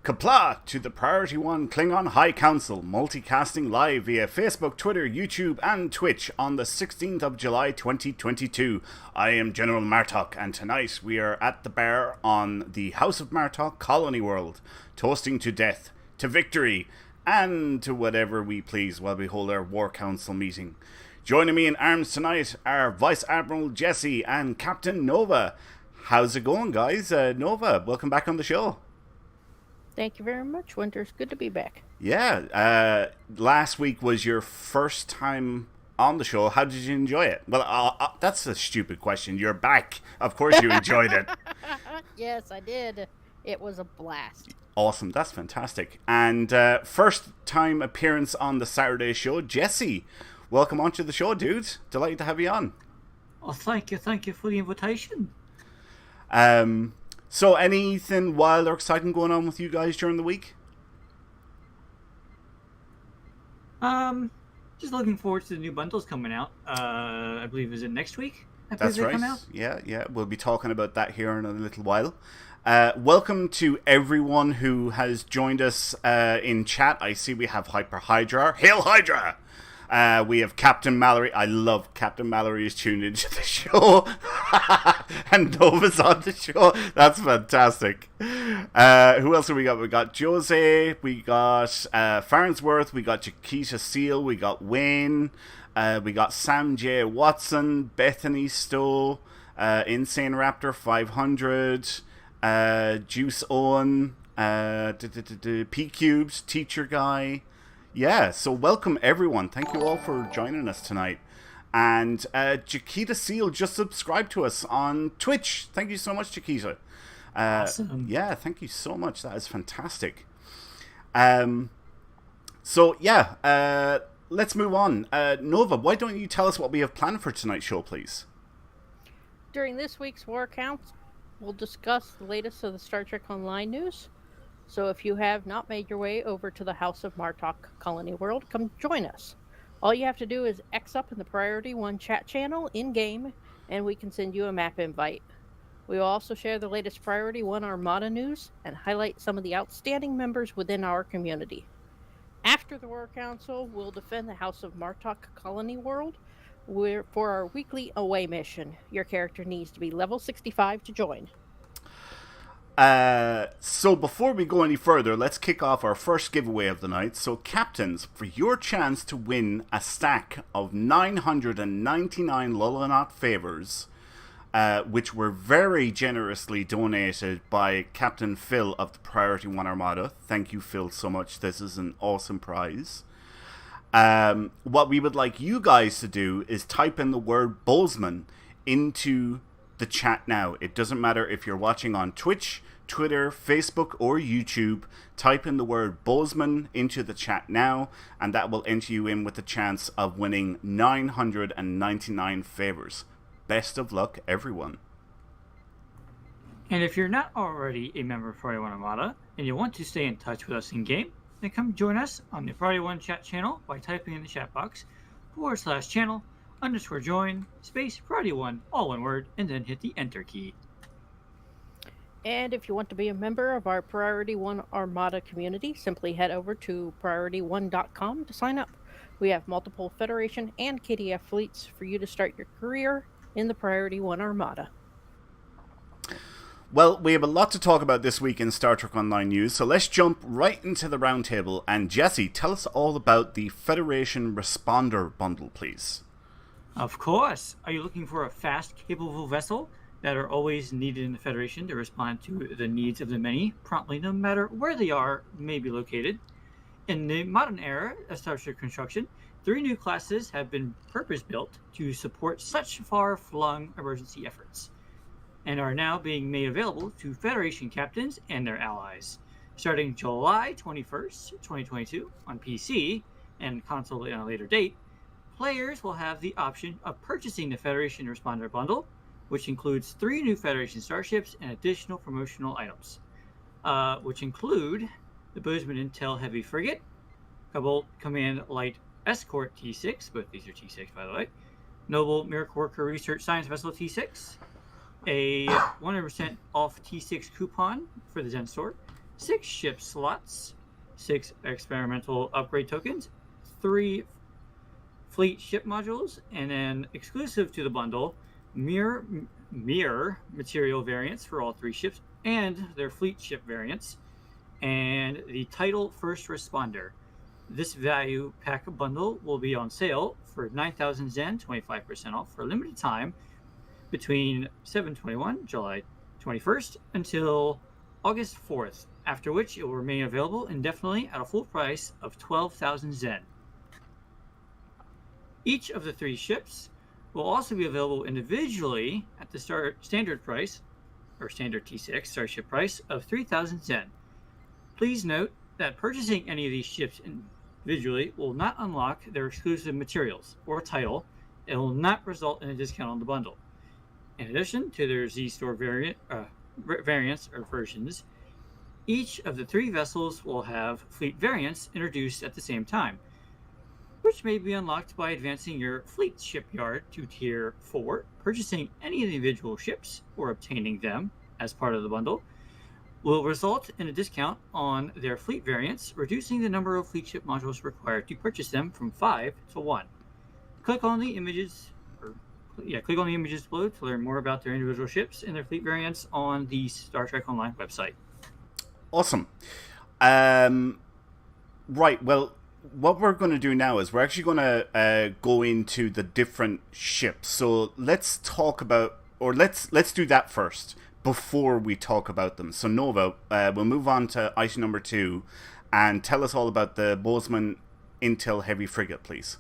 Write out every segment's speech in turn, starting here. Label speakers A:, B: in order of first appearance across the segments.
A: Qapla' to the Priority One Klingon High Council, multicasting live via Facebook, Twitter, YouTube, and Twitch on the 16th of July 2022. I am General Martok, and tonight we are at the bar on the House of Martok Colony World, toasting to death, to victory, and to whatever we please while we hold our War Council meeting. Joining me in arms tonight are Vice Admiral Jesse and Captain Nova. How's it going, guys? Nova, welcome back on the show.
B: Thank you very much, Winters. Good to be back.
A: Yeah, last week was your first time on the show. How did you enjoy it? Well, that's a stupid question. You're back. Of course you enjoyed it.
B: Yes, I did. It was a blast.
A: Awesome. That's fantastic. And first time appearance on the Saturday show, Jesse. Welcome onto the show, dude. Delighted to have you on.
C: Oh, thank you for the invitation.
A: So anything wild or exciting going on with you guys during the week?
C: Just looking forward to the new bundles coming out. I believe, is it next week?
A: That's right. Come out? Yeah. We'll be talking about that here in a little while. Welcome to everyone who has joined us in chat. I see we have Hyper Hydra. Hail Hydra! We have Captain Mallory. I love Captain Mallory is tuned into the show. And Nova's on the show. That's fantastic. Who else have we got? We got Jose. We got Farnsworth. We got Chiquita Seal. We got Wayne. We got Sam J. Watson. Bethany Stowe. Insane Raptor 500. Juice Owen. P Cubes. Teacher Guy. Yeah, so welcome everyone. Thank you all for joining us tonight. And Chiquita Seal just subscribed to us on Twitch. Thank you so much, Chiquita.
C: Awesome.
A: Yeah, thank you so much. That is fantastic. So let's move on. Nova, why don't you tell us what we have planned for tonight's show, please?
B: During this week's War Council, we'll discuss the latest of the Star Trek Online news. So if you have not made your way over to the House of Martok Colony World, come join us. All you have to do is X up in the Priority One chat channel in-game, and we can send you a map invite. We will also share the latest Priority One Armada news and highlight some of the outstanding members within our community. After the War Council, we'll defend the House of Martok Colony World for our weekly away mission. Your character needs to be level 65 to join.
A: So before we go any further, let's kick off our first giveaway of the night. So captains, for your chance to win a stack of 999 Lullanaut favors, which were very generously donated by Captain Phil of the Priority One Armada. Thank you, Phil, so much. This is an awesome prize. What we would like you guys to do is type in the word Bozeman into the chat now. It doesn't matter if you're watching on Twitch, Twitter, Facebook, or YouTube. Type in the word Bozeman into the chat now, and that will enter you in with the chance of winning 999 favors. Best of luck, everyone.
C: And if you're not already a member of Priority One Armada and you want to stay in touch with us in game, then come join us on the Priority One chat channel by typing in the chat box /channel_join space Priority One, all one word, and then hit the enter key.
B: And if you want to be a member of our Priority One Armada community, simply head over to PriorityOne.com to sign up. We have multiple Federation and KDF fleets for you to start your career in the Priority One Armada.
A: Well, we have a lot to talk about this week in Star Trek Online news, so let's jump right into the roundtable. And Jesse, tell us all about the Federation Responder Bundle, please.
C: Of course. Are you looking for a fast, capable vessel that are always needed in the Federation to respond to the needs of the many promptly, no matter where they may be located? In the modern era of Star Trek construction, 3 new classes have been purpose-built to support such far-flung emergency efforts, and are now being made available to Federation captains and their allies. Starting July 21st, 2022 on PC and console at a later date, players will have the option of purchasing the Federation Responder Bundle, which includes 3 new Federation starships and additional promotional items, which include the Bozeman Intel Heavy Frigate, Cobalt Command Light Escort T6, both these are T6 by the way, Noble Miracle Worker Research Science Vessel T6, a 100% off T6 coupon for the Zen Store, 6 ship slots, 6 experimental upgrade tokens, 3 fleet ship modules, and then exclusive to the bundle, mirror material variants for all 3 ships and their fleet ship variants, and the title first responder. This value pack bundle will be on sale for 9,000 Zen, 25% off for a limited time between 7/21, July 21st, until August 4th, after which it will remain available indefinitely at a full price of 12,000 Zen. Each of the 3 ships will also be available individually at the standard price, or standard T6 starship price, of 3,000 Zen. Please note that purchasing any of these ships individually will not unlock their exclusive materials or title. It will not result in a discount on the bundle. In addition to their Z-Store variants or versions, each of the 3 vessels will have fleet variants introduced at the same time, which may be unlocked by advancing your fleet shipyard to Tier 4, purchasing any individual ships, or obtaining them as part of the bundle, will result in a discount on their fleet variants, reducing the number of fleet ship modules required to purchase them from 5 to 1. Click on the images below to learn more about their individual ships and their fleet variants on the Star Trek Online website.
A: Awesome. Right, well, what we're going to do now is we're actually going to go into the different ships. So let's talk about, or let's do that first before we talk about them. So Nova, we'll move on to item number 2 and tell us all about the Bozeman Intel Heavy Frigate, please.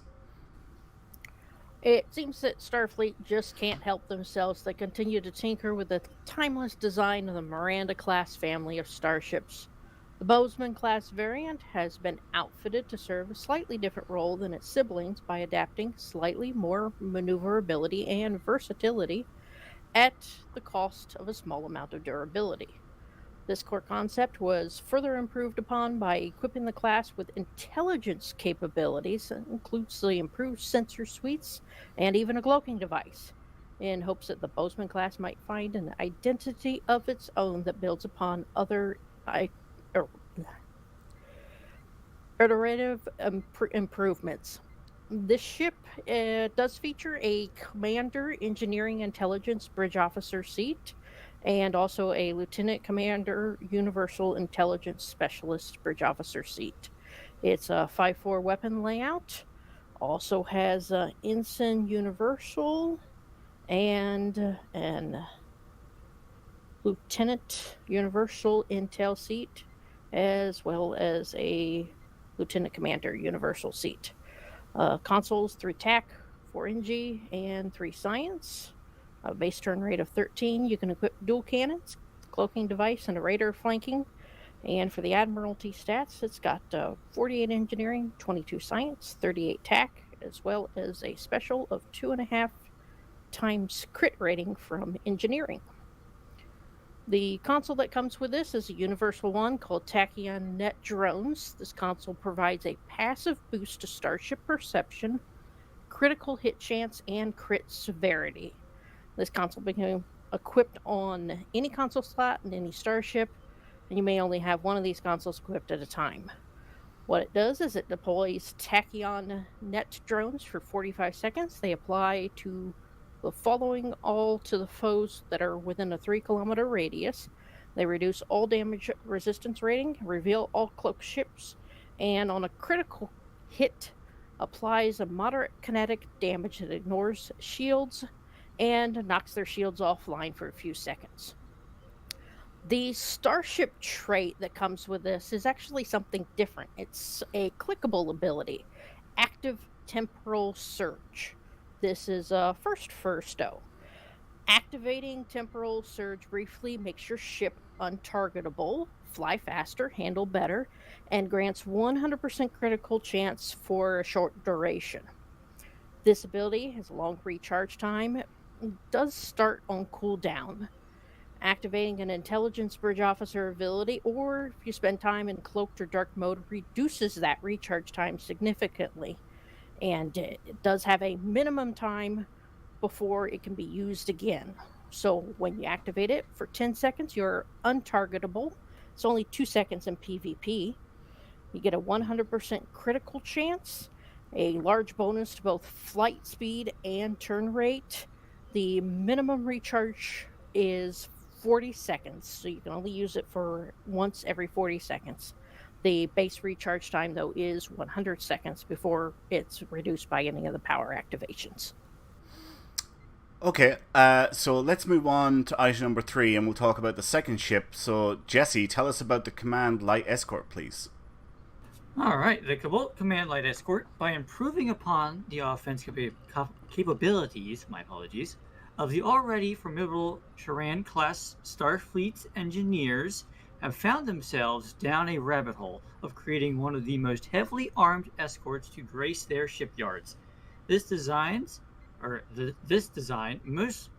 B: It seems that Starfleet just can't help themselves. They continue to tinker with the timeless design of the Miranda-class family of starships. The Bozeman-class variant has been outfitted to serve a slightly different role than its siblings by adapting slightly more maneuverability and versatility at the cost of a small amount of durability. This core concept was further improved upon by equipping the class with intelligence capabilities that includes the improved sensor suites and even a cloaking device, in hopes that the Bozeman class might find an identity of its own that builds upon other iterative improvements. This ship does feature a Commander Engineering Intelligence Bridge Officer seat and also a Lieutenant Commander Universal Intelligence Specialist Bridge Officer seat. It's a 5-4 weapon layout, also has Ensign Universal and an Lieutenant Universal Intel seat, as well as a Lieutenant Commander Universal seat. Consoles 3 TAC, 4 NG, and 3 Science. A base turn rate of 13. You can equip dual cannons, cloaking device, and a radar flanking. And for the Admiralty stats, it's got 48 Engineering, 22 Science, 38 TAC, as well as a special of 2.5 times crit rating from Engineering. The console that comes with this is a universal one called Tachyon Net Drones. This console provides a passive boost to starship perception, critical hit chance, and crit severity. This console became equipped on any console slot in any starship, and you may only have one of these consoles equipped at a time. What it does is it deploys Tachyon Net Drones for 45 seconds. They apply to the following all to the foes that are within a 3-kilometer radius. They reduce all damage resistance rating, reveal all cloaked ships, and on a critical hit, applies a moderate kinetic damage that ignores shields and knocks their shields offline for a few seconds. The starship trait that comes with this is actually something different. It's a clickable ability, Active Temporal Surge. This is firsto. Activating Temporal Surge briefly makes your ship untargetable, fly faster, handle better, and grants 100% critical chance for a short duration. This ability has a long recharge time, does start on cooldown. Activating an Intelligence Bridge Officer ability, or if you spend time in cloaked or dark mode, reduces that recharge time significantly. And it does have a minimum time before it can be used again. So when you activate it for 10 seconds, you're untargetable. It's only 2 seconds in PvP. You get a 100% critical chance, a large bonus to both flight speed and turn rate. The minimum recharge is 40 seconds, so you can only use it for once every 40 seconds. The base recharge time, though, is 100 seconds before it's reduced by any of the power activations.
A: Okay, so let's move on to item number 3, and we'll talk about the second ship. So, Jesse, tell us about the Command Light Escort, please.
C: All right, the Cabal Command Light Escort, by improving upon the offense capabilities, of the already formidable Charan-class Starfleet engineers, have found themselves down a rabbit hole of creating one of the most heavily armed escorts to grace their shipyards. This design most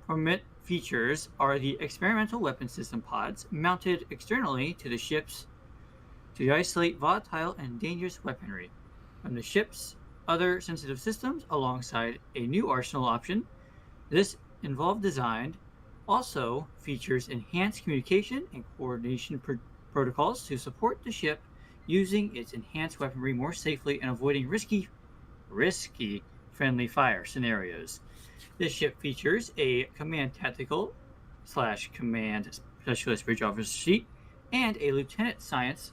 C: prominent features are the experimental weapon system pods mounted externally to the ships to isolate volatile and dangerous weaponry from the ship's other sensitive systems, alongside a new arsenal option. This involved design also features enhanced communication and coordination protocols to support the ship using its enhanced weaponry more safely and avoiding risky friendly fire scenarios. This ship features a command tactical / command specialist bridge officer seat and a lieutenant science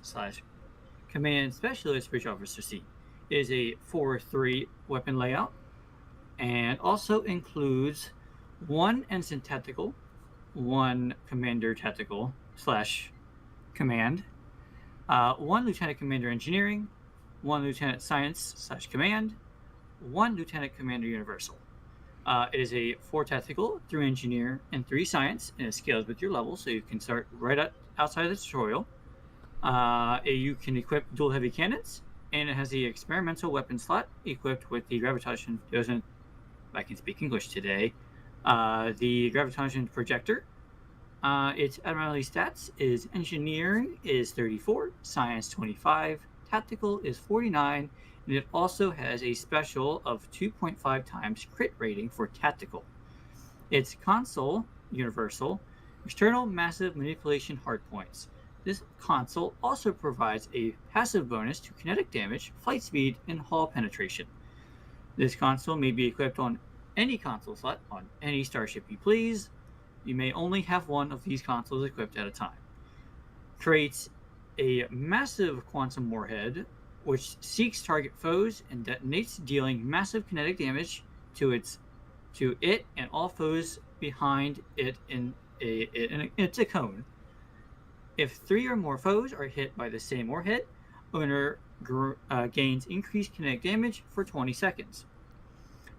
C: / command specialist bridge officer seat. It is a 4-3 weapon layout and also includes 1 ensign tactical, 1 commander tactical / command, 1 lieutenant commander engineering, 1 lieutenant science / command, 1 lieutenant commander universal. It is a 4 tactical, 3 engineer, and 3 science, and it scales with your level, so you can start right outside the tutorial. You can equip dual heavy cannons, and it has the experimental weapon slot equipped with the gravitation. I can speak English today. The gravitation projector. Its admiralty stats is engineering is 34, science 25, tactical is 49, and it also has a special of 2.5 times crit rating for tactical. Its console, universal, external massive manipulation hardpoints. This console also provides a passive bonus to kinetic damage, flight speed, and hull penetration. This console may be equipped on any console slot on any starship you please. You may only have one of these consoles equipped at a time. Creates a massive quantum warhead, which seeks target foes and detonates, dealing massive kinetic damage to it and all foes behind it it's a cone. If 3 or more foes are hit by the same warhead, owner gains increased kinetic damage for 20 seconds.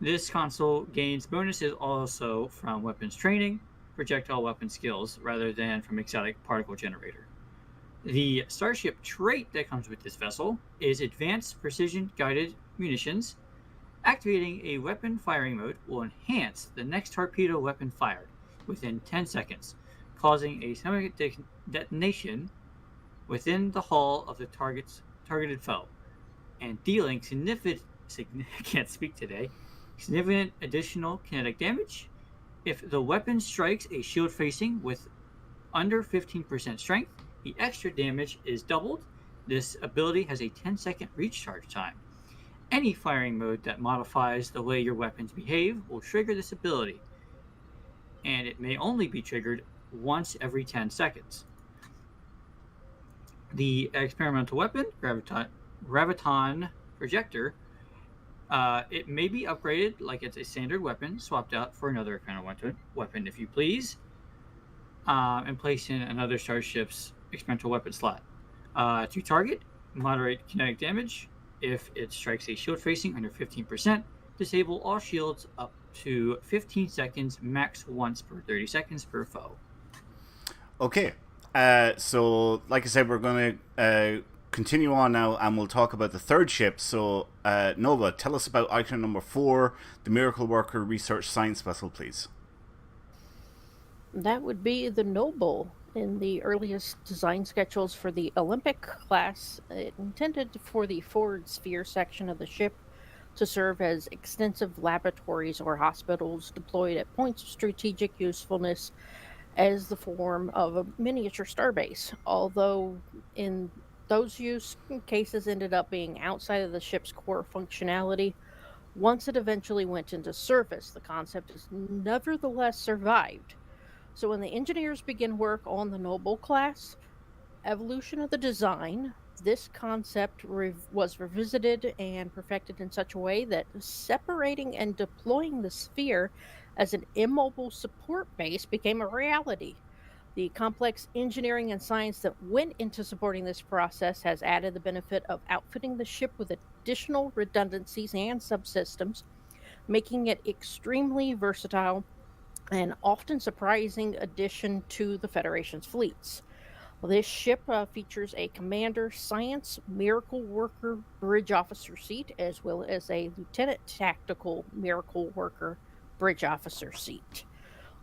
C: This console gains bonuses also from weapons training, projectile weapon skills, rather than from exotic particle generator. The starship trait that comes with this vessel is Advanced Precision Guided Munitions. Activating a weapon firing mode will enhance the next torpedo weapon fired within 10 seconds, causing a significant detonation within the hull of the targeted foe, and dealing significant additional kinetic damage. If the weapon strikes a shield facing with under 15% strength, the extra damage is doubled. This ability has a 10-second recharge time. Any firing mode that modifies the way your weapons behave will trigger this ability, and it may only be triggered once every 10 seconds. The experimental weapon, Graviton Projector, it may be upgraded like it's a standard weapon, swapped out for another kind of weapon if you please, and placed in another starship's experimental weapon slot. To target, moderate kinetic damage. If it strikes a shield facing under 15%, disable all shields up to 15 seconds, max once per 30 seconds per foe.
A: Okay, so like I said, we're going to continue on now, and we'll talk about the third ship. So, Nova, tell us about item number 4, the Miracle Worker Research Science Vessel, please.
B: That would be the Noble. In the earliest design schedules for the Olympic class, it intended for the forward sphere section of the ship to serve as extensive laboratories or hospitals deployed at points of strategic usefulness as the form of a miniature starbase, although in those use cases ended up being outside of the ship's core functionality. Once it eventually went into service, the concept has nevertheless survived. So when the engineers begin work on the Noble class, evolution of the design, this concept was revisited and perfected in such a way that separating and deploying the sphere as an immobile support base became a reality. The complex engineering and science that went into supporting this process has added the benefit of outfitting the ship with additional redundancies and subsystems, making it extremely versatile and often surprising addition to the Federation's fleets. Well, this ship features a Commander Science Miracle Worker Bridge Officer seat, as well as a Lieutenant Tactical Miracle Worker Bridge Officer seat.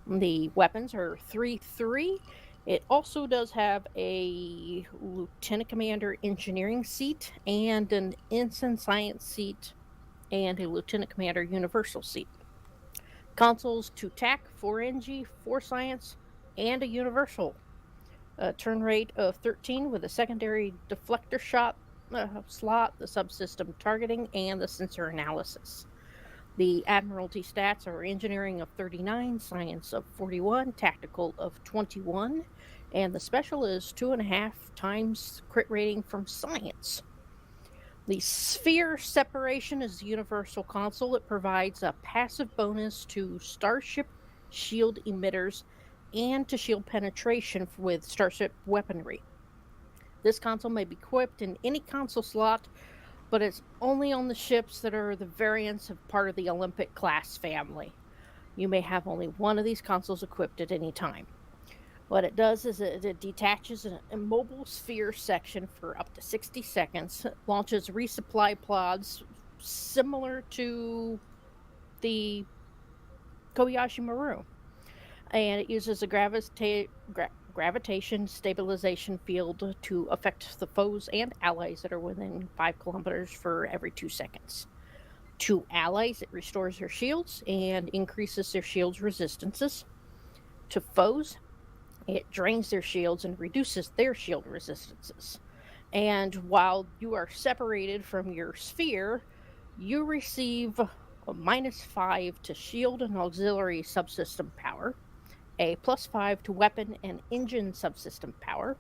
B: The weapons are 3-3. It also does have a Lieutenant Commander Engineering seat and an Ensign Science seat and a Lieutenant Commander Universal seat. Consoles 2 TAC, 4 NG, 4 Science, and a Universal. A turn rate of 13 with a secondary deflector shot slot, the subsystem targeting, and the sensor analysis. The Admiralty stats are engineering of 39, science of 41, tactical of 21, and the special is 2.5 times crit rating from science. The sphere separation is the universal console. It provides a passive bonus to starship shield emitters and to shield penetration with starship weaponry. This console may be equipped in any console slot, but it's only on the ships that are the variants of part of the Olympic class family. You may have only one of these consoles equipped at any time. What it does is it detaches an immobile sphere section for up to 60 seconds, launches resupply pods similar to the Kobayashi Maru, and it uses a gravitation stabilization field to affect the foes and allies that are within 5 kilometers for every 2 seconds. To allies, it restores their shields and increases their shields' resistances. To foes, it drains their shields and reduces their shield resistances. And while you are separated from your sphere, you receive a -5 to shield and auxiliary subsystem power, a +5 to weapon and engine subsystem power.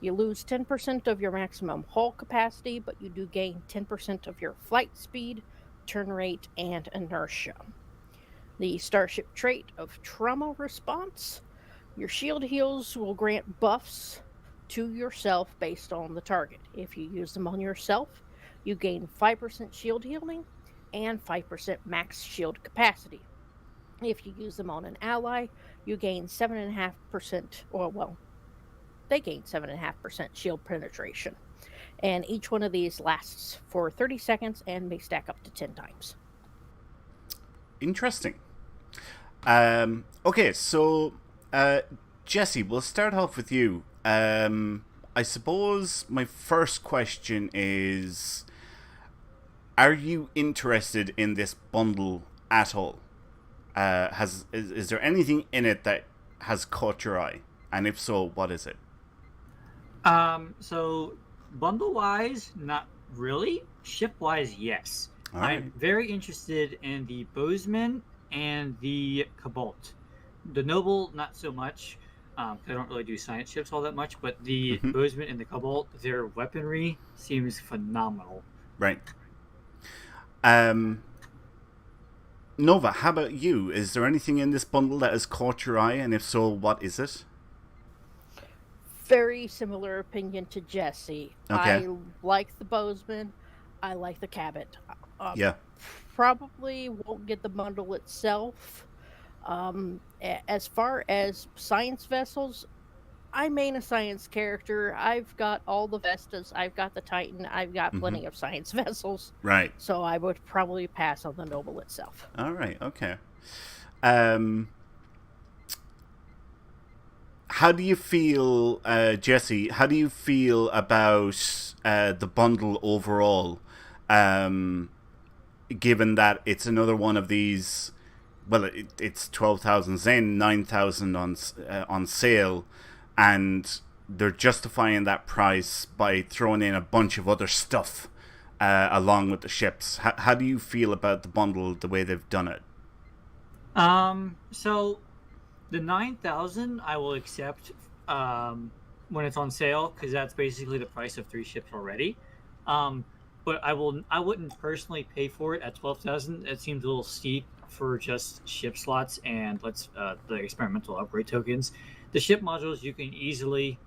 B: You lose 10% of your maximum hull capacity, but you do gain 10% of your flight speed, turn rate, and inertia. The starship trait of trauma response. Your shield heals will grant buffs to yourself based on the target. If you use them on yourself, you gain 5% shield healing and 5% max shield capacity. If you use them on an ally, you gain 7.5%, they gain 7.5% shield penetration. And each one of these lasts for 30 seconds and may stack up to 10 times.
A: Interesting. Okay, so Jesse, we'll start off with you. I suppose my first question is, are you interested in this bundle at all? Is there anything in it that has caught your eye? And if so, what is it?
C: So bundle-wise, not really. Ship-wise, yes.
A: All right.
C: I'm very interested in the Bozeman and the Cobalt. The Noble, not so much. I don't really do science ships all that much, but the Bozeman and the Cobalt, their weaponry seems phenomenal.
A: Right. Nova, how about you? Is there anything in this bundle that has caught your eye? And if so, what is it?
B: Very similar opinion to Jesse.
A: Okay.
B: I like the Bozeman. I like the Cabot.
A: Yeah.
B: Probably won't get the bundle itself. As far as science vessels, I main a science character. I've got all the Vestas. I've got the Titan. I've got plenty of science vessels.
A: Right.
B: So I would probably pass on the Noble itself.
A: All right. Okay. How do you feel, Jesse? How do you feel about the bundle overall? Given that it's another one of these well, it's 12,000 Zen, 9,000 on sale, and they're justifying that price by throwing in a bunch of other stuff along with the ships. How do you feel about the bundle, the way they've done it?
C: So the 9,000 I will accept when it's on sale, because that's basically the price of 3 ships already. But I wouldn't personally pay for it at 12,000. It seems a little steep for just ship slots and the experimental upgrade tokens. The ship modules you can easily,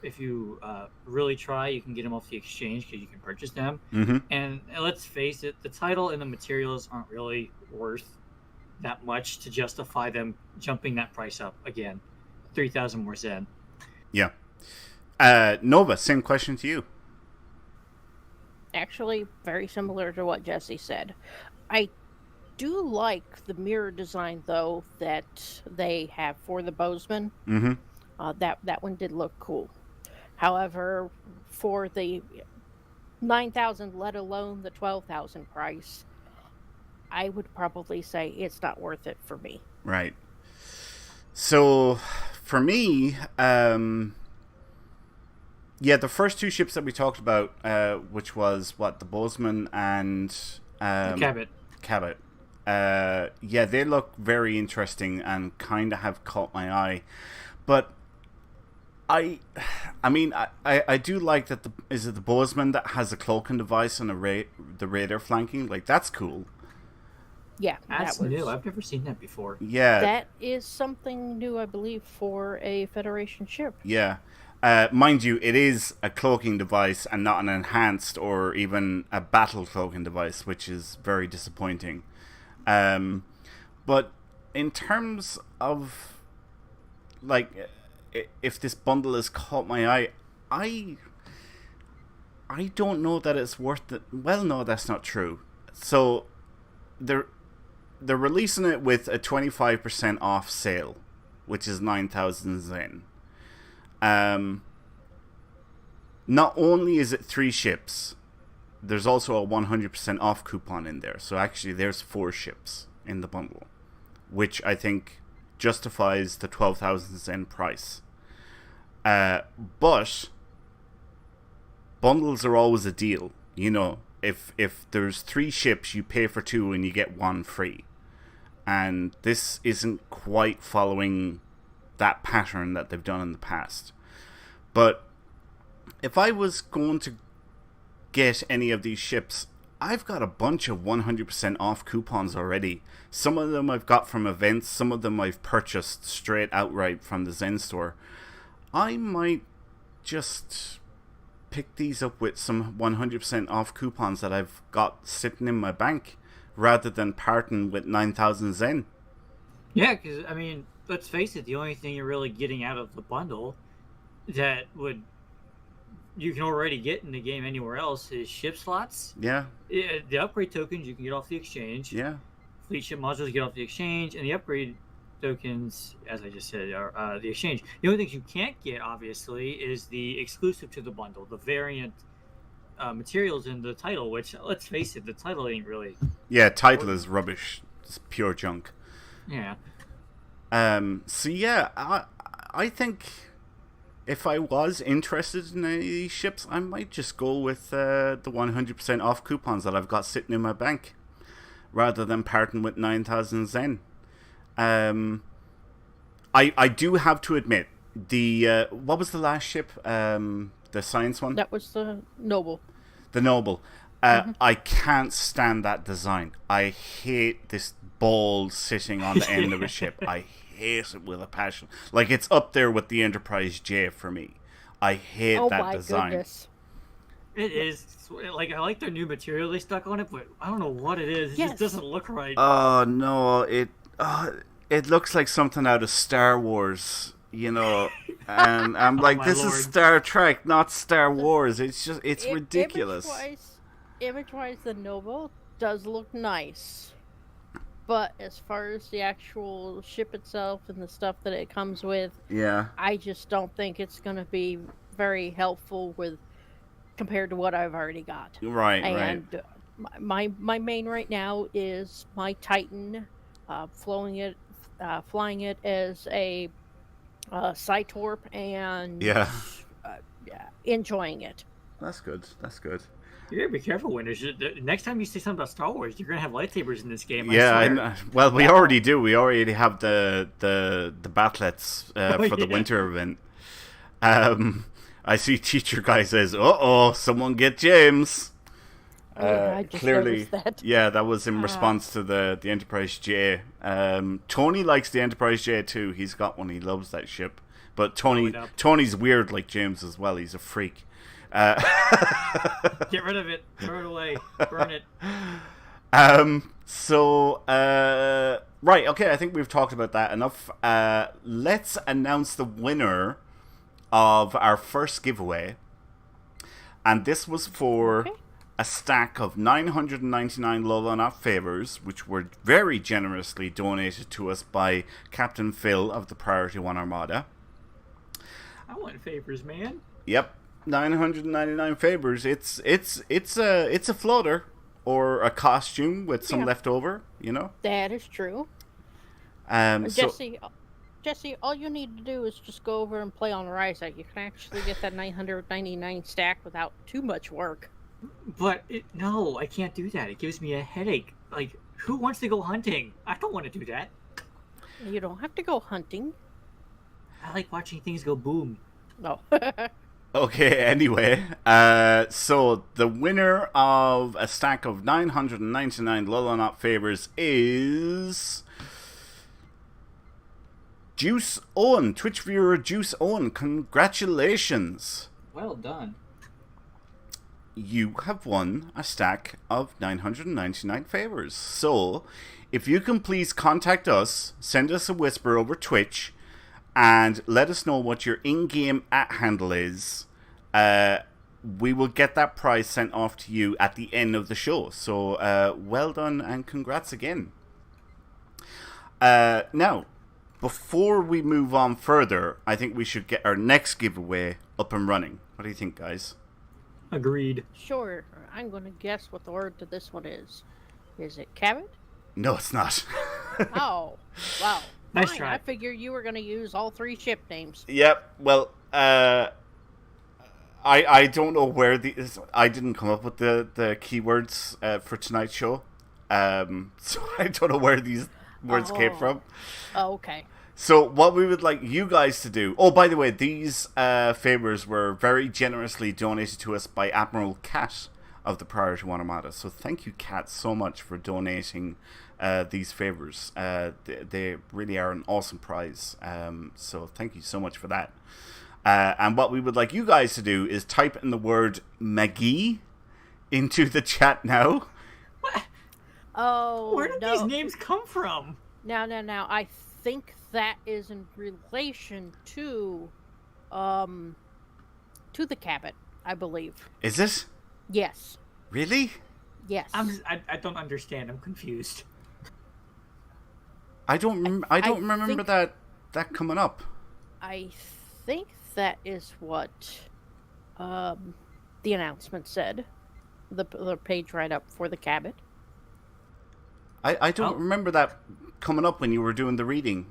C: if you really try, you can get them off the exchange because you can purchase them.
A: Mm-hmm.
C: And let's face it, the title and the materials aren't really worth that much to justify them jumping that price up again. 3,000 more Zen.
A: Yeah. Nova, same question to you.
B: Actually, very similar to what Jesse said. I do like the mirror design, though, that they have for the Bozeman.
A: Mm-hmm.
B: That one did look cool. However, for the 9,000, let alone the 12,000 price, I would probably say it's not worth it for me.
A: Right. So, for me, the first 2 ships that we talked about, which was, the Bozeman and
C: Cabot.
A: They look very interesting and kind of have caught my eye. But I do like that. Is it the Bozeman that has a cloaking device and the radar flanking? Like, that's cool.
B: Yeah,
C: that's new. I've never seen that before.
A: Yeah,
B: that is something new, I believe, for a Federation ship.
A: Yeah, mind you, it is a cloaking device and not an enhanced or even a battle cloaking device, which is very disappointing. But in terms of, like, if this bundle has caught my eye, I don't know that it's worth it. Well, no, that's not true. So they're releasing it with a 25% off sale, which is 9,000 Zen. Not only is it 3 ships, there's also a 100% off coupon in there. So actually there's 4 ships in the bundle, which I think justifies the 12,000 Zen price. But bundles are always a deal. You know, if there's 3 ships, you pay for 2 and you get 1 free. And this isn't quite following that pattern that they've done in the past. But if I was going to get any of these ships, I've got a bunch of 100% off coupons already. Some of them I've got from events, some of them I've purchased straight outright from the Zen store. I might just pick these up with some 100% off coupons that I've got sitting in my bank, rather than parting with 9,000 Zen.
C: Yeah, because, I mean, let's face it, the only thing you're really getting out of the bundle that you can already get in the game anywhere else is ship slots.
A: Yeah.
C: The upgrade tokens you can get off the exchange.
A: Yeah.
C: Fleet ship modules you get off the exchange, and the upgrade tokens, as I just said, are the exchange. The only things you can't get, obviously, is the exclusive to the bundle, the variant materials in the title, which, let's face it, the title ain't really...
A: Yeah, title is rubbish. It's pure junk.
C: Yeah.
A: So yeah, I think if I was interested in any of these ships, I might just go with the 100% off coupons that I've got sitting in my bank, rather than parting with 9,000 Zen. I do have to admit, the what was the last ship? The science one?
B: That was the Noble.
A: The Noble. I can't stand that design. I hate this ball sitting on the end of a ship. I hate it with a passion. Like, it's up there with the Enterprise J for me. I hate that design.
B: Goodness.
C: It is. Like, I like their new material they stuck on it, but I don't know what it is. It just doesn't look right.
A: Oh, no. It looks like something out of Star Wars, you know. And I'm like, this is Star Trek, not Star Wars. It's ridiculous.
B: Image-wise, the Noble does look nice. But as far as the actual ship itself and the stuff that it comes with, I just don't think it's going to be very helpful compared to what I've already got.
A: Right,
B: and my main right now is my Titan flying it as a Cytorp, and
A: Yeah.
B: yeah, enjoying it.
A: That's good. That's good.
C: You gotta be careful, Winters. Next time you say something about Star Wars, you're gonna have lightsabers in this game.
A: Yeah,
C: I
A: I
C: swear.
A: know. Well, we already do. We already have the battlets for the
C: yeah.
A: winter event. I see teacher guy says, "Uh-oh, someone get James."
B: I just
A: Clearly,
B: noticed that.
A: yeah, that was in response to the Enterprise J. Tony likes the Enterprise J too. He's got one. He loves that ship. But Tony's weird like James as well. He's a freak.
C: Get rid of it. Throw it away. Burn it.
A: Right, okay, I think we've talked about that enough. Let's announce the winner of our first giveaway. And this was for a stack of 999 Lola Not Favors, which were very generously donated to us by Captain Phil of the Priority One Armada.
C: I want favors, man.
A: Yep, 999 favors. It's a floater or a costume with some leftover, you know.
B: That is true. Jesse, all you need to do is just go over and play on Ryza. You can actually get that 999 stack without too much work.
C: But no, I can't do that. It gives me a headache. Like, who wants to go hunting? I don't want to do that.
B: You don't have to go hunting.
C: I like watching things go boom.
B: No.
A: Okay, anyway, so the winner of a stack of 999 Lola Not Favors is Juice Owen, Twitch viewer Juice Owen. Congratulations.
C: Well done.
A: You have won a stack of 999 favors. So, if you can please contact us, send us a whisper over Twitch, and let us know what your in-game @handle is. We will get that prize sent off to you at the end of the show. So, well done and congrats again. Now, before we move on further, I think we should get our next giveaway up and running. What do you think, guys?
C: Agreed.
B: Sure. I'm going to guess what the word to this one is. Is it cabot?
A: No, it's not.
B: Oh, wow.
C: Nice
B: Fine.
C: try.
B: I figure you were going to use all 3 ship names.
A: Yep. Well, I don't know where I didn't come up with the keywords for tonight's show, so I don't know where these words came from.
B: Oh, okay.
A: So what we would like you guys to do... Oh, by the way, these favors were very generously donated to us by Admiral Cat of the Priority One Armada. So thank you, Cat, so much for donating these favors. They really are an awesome prize. So thank you so much for that. And what we would like you guys to do is type in the word McGee into the chat now.
C: What?
B: Oh,
C: Where did these names come from?
B: Now. I think that is in relation to the cabot, I believe.
A: Is it?
B: Yes.
A: Really?
B: Yes.
C: I don't understand. I'm confused.
A: I don't remember that coming up.
B: I think that is what the announcement said. The page right up for the cabot.
A: I don't remember that coming up when you were doing the reading.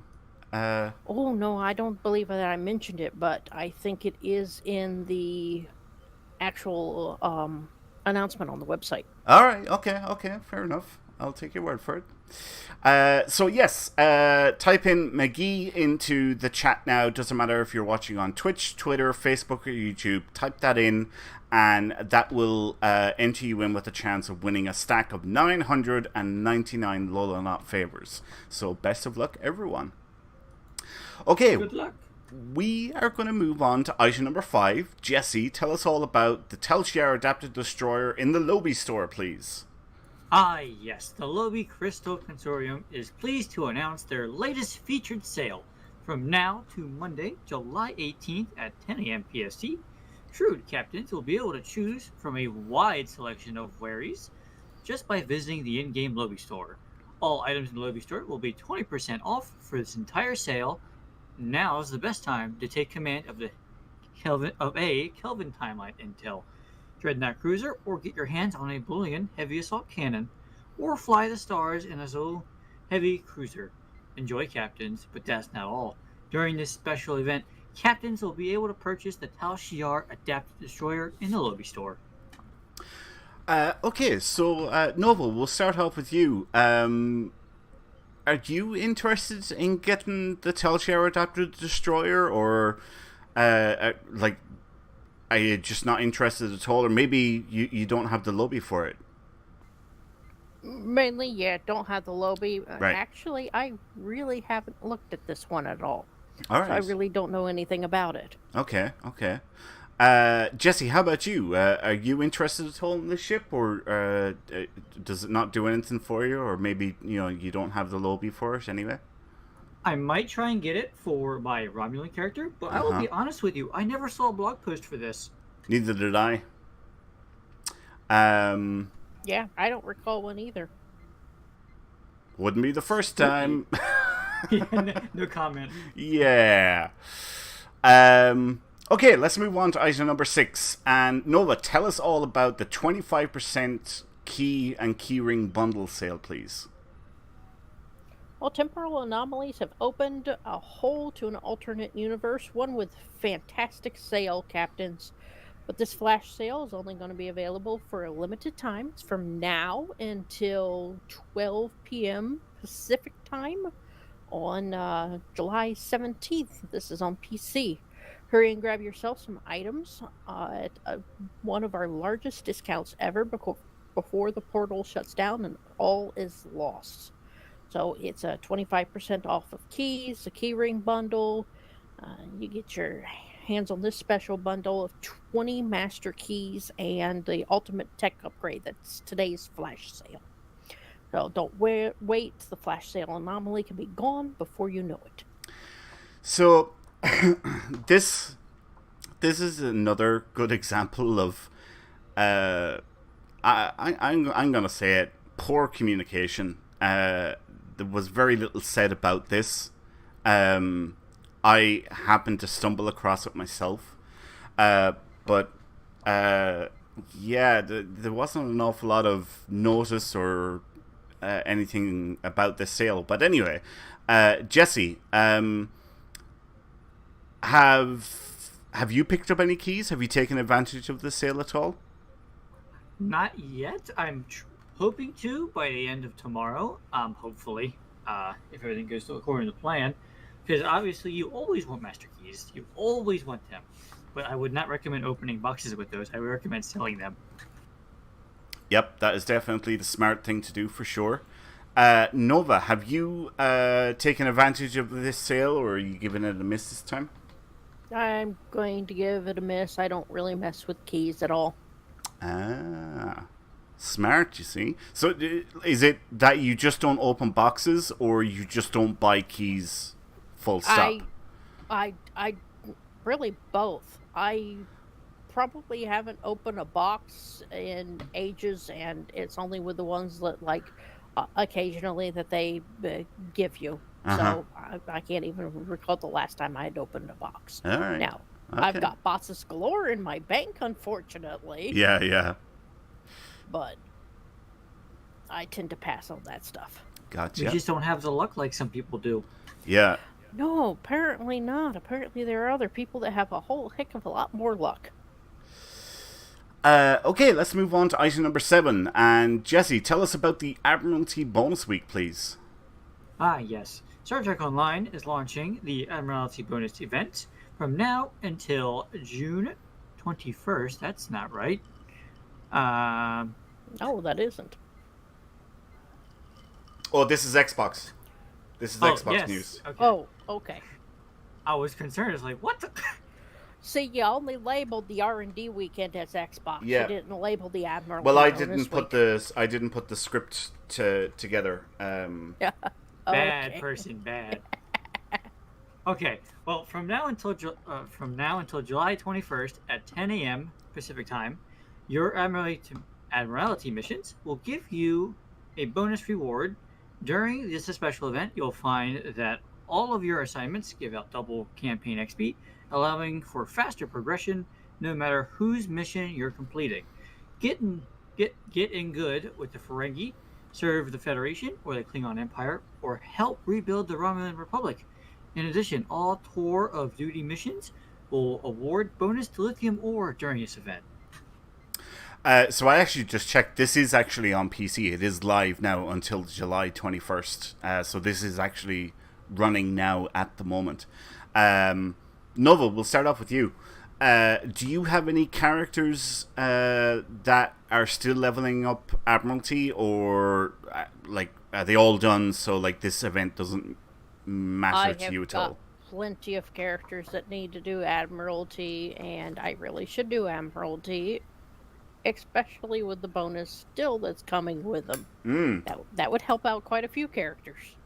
B: Oh, no, I don't believe that I mentioned it, but I think it is in the actual announcement on the website.
A: All right, okay, fair enough. I'll take your word for it. So yes, type in McGee into the chat now. Doesn't matter if you're watching on Twitch, Twitter, Facebook, or YouTube. Type that in, and that will enter you in with a chance of winning a stack of 999 Lola Not favors. So best of luck, everyone. Okay.
C: Good luck.
A: We are going to move on to item number 5. Jesse, tell us all about the Telchiar Adapted Destroyer in the Lobby store, please.
C: Ah, yes. The Lobby Crystal Consortium is pleased to announce their latest featured sale. From now to Monday, July 18th at 10 a.m. PST, shrewd captains will be able to choose from a wide selection of wares just by visiting the in-game Lobby store. All items in the Lobby store will be 20% off for this entire sale. Now is the best time to take command of a Kelvin Timeline Intel Dreadnought Cruiser, or get your hands on a Boolean Heavy Assault Cannon, or fly the stars in a heavy cruiser. Enjoy, captains, but that's not all. During this special event, captains will be able to purchase the Tal Shiar Adapted Destroyer in the Lobby store.
A: Okay, so Nova, we'll start off with you. Are you interested in getting the Tal Shiar Adapted Destroyer, or like, are you just not interested at all, or maybe you don't have the lobby for it?
B: Mainly, yeah, don't have the lobby.
A: Right.
B: Actually, I really haven't looked at this one at all.
A: All
B: So I
A: right.
B: really don't know anything about it.
A: Okay. Jesse, how about you? Are you interested at all in this ship, or does it not do anything for you, or maybe you don't have the lobby for it anyway?
C: I might try and get it for my Romulan character, but I will be honest with you, I never saw a blog post for this.
A: Neither did I.
B: Yeah, I don't recall one either.
A: Wouldn't be the first time.
C: No comment.
A: Yeah. Okay, let's move on to item number 6. And Nova, tell us all about the 25% key and keyring bundle sale, please.
B: Well, temporal anomalies have opened a hole to an alternate universe, one with fantastic sale, captains. But this flash sale is only going to be available for a limited time. It's from now until 12 p.m. Pacific time on July 17th. This is on PC. Hurry and grab yourself some items at one of our largest discounts ever before the portal shuts down and all is lost. So it's a 25% off of keys, a keyring bundle. You get your hands on this special bundle of 20 master keys and the ultimate tech upgrade. That's today's flash sale. So don't wait. The flash sale anomaly can be gone before you know it.
A: So this is another good example of I'm gonna say it, poor communication. There was very little said about this. I happened to stumble across it myself, but yeah, there wasn't an awful lot of notice or anything about this sale. But anyway, Jesse, have you picked up any keys? Have you taken advantage of the sale at all?
C: Not yet. I'm hoping to by the end of tomorrow. Hopefully, if everything goes according to plan. Because obviously you always want master keys. You always want them. But I would not recommend opening boxes with those. I would recommend selling them.
A: Yep, that is definitely the smart thing to do for sure. Nova, have you taken advantage of this sale, or are you giving it a miss this time?
B: I'm going to give it a miss. I don't really mess with keys at all.
A: Smart, you see. So is it that you just don't open boxes, or you just don't buy keys full stop?
B: I really both. I probably haven't opened a box in ages, and it's only with the ones that occasionally that they give you. So I can't even recall the last time I had opened a box.
A: All right.
B: Now,
A: Okay.
B: I've got boxes galore in my bank, unfortunately.
A: Yeah.
B: But I tend to pass on that stuff.
A: Gotcha.
C: You just don't have the luck like some people do.
A: Yeah.
B: No, apparently not. Apparently there are other people that have a whole heck of a lot more luck.
A: Okay, let's move on to item number 7. And Jesse, tell us about the Admiralty bonus week, please.
C: Yes. Star Trek Online is launching the Admiralty bonus event from now until June 21st. That's not right.
B: No, that isn't.
A: Oh, this is Xbox. This is Xbox
C: yes.
A: news.
C: Okay.
B: Oh, okay.
C: I was concerned. I was like, what the...
B: See, you only labeled the R&D weekend as Xbox.
A: Yeah.
B: You didn't label the Admiral.
A: Well, I didn't put the script together.
C: Bad
B: Okay.
C: person, bad. Okay, well, from now until July 21st at 10 a.m. Pacific time, your Admiralty missions will give you a bonus reward. During this special event, you'll find that all of your assignments give out double campaign XP, allowing for faster progression no matter whose mission you're completing. Get in good with the Ferengi, serve the Federation or the Klingon Empire, or help rebuild the Romulan Republic. In addition, all tour of duty missions will award bonus dilithium ore during this event.
A: So I actually just checked. This is actually on PC. It is live now until July 21st. So this is actually running now at the moment. Nova, we'll start off with you. Do you have any characters that are still leveling up Admiralty, or are they all done? So this event doesn't matter to you at all.
B: Plenty of characters that need to do Admiralty, and I really should do Admiralty, especially with the bonus still that's coming with them. That would help out quite a few characters.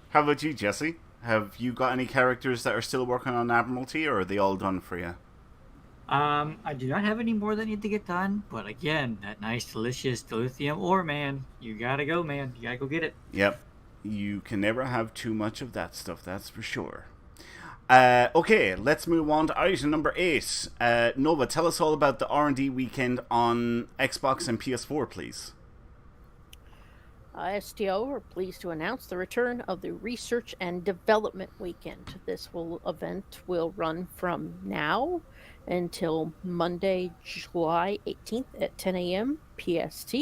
A: How about you, Jesse? Have you got any characters that are still working on Admiralty, or are they all done for you?
C: I do not have any more that need to get done, but again, that nice, delicious dilithium ore, man. You gotta go, man. You gotta go get it.
A: Yep. You can never have too much of that stuff, that's for sure. Okay, let's move on to item number 8. Nova, tell us all about the R&D weekend on Xbox and PS4, please.
B: STO are pleased to announce the return of the Research and Development Weekend. This event will run from now until Monday, July 18th at 10 a.m. PST.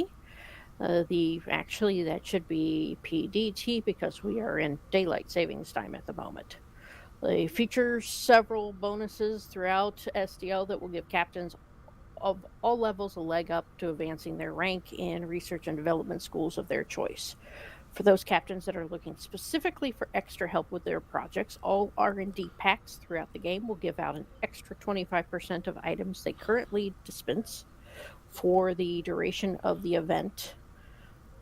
B: Actually, that should be PDT because we are in daylight savings time at the moment. They feature several bonuses throughout SDO that will give captains of all levels a leg up to advancing their rank in research and development schools of their choice. For those captains that are looking specifically for extra help with their projects, all R&D packs throughout the game will give out an extra 25% of items they currently dispense for the duration of the event.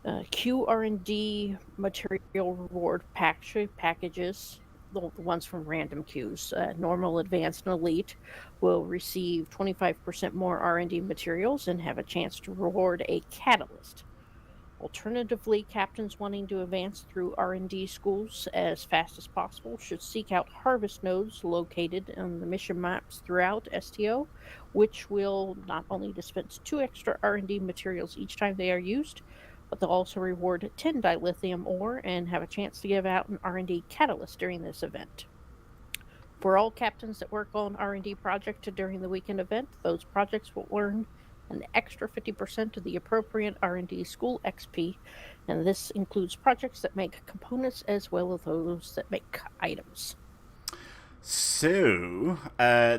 B: QR&D material reward packages, the ones from random queues, normal, advanced, and elite, will receive 25% more R&D materials and have a chance to reward a catalyst. Alternatively, captains wanting to advance through R&D schools as fast as possible should seek out harvest nodes located on the mission maps throughout STO, which will not only dispense 2 extra R&D materials each time they are used, but they'll also reward 10 dilithium ore and have a chance to give out an R&D catalyst during this event. For all captains that work on R&D project during the weekend event, those projects will earn an extra 50% of the appropriate R&D school XP, and this includes projects that make components as well as those that make items.
A: So,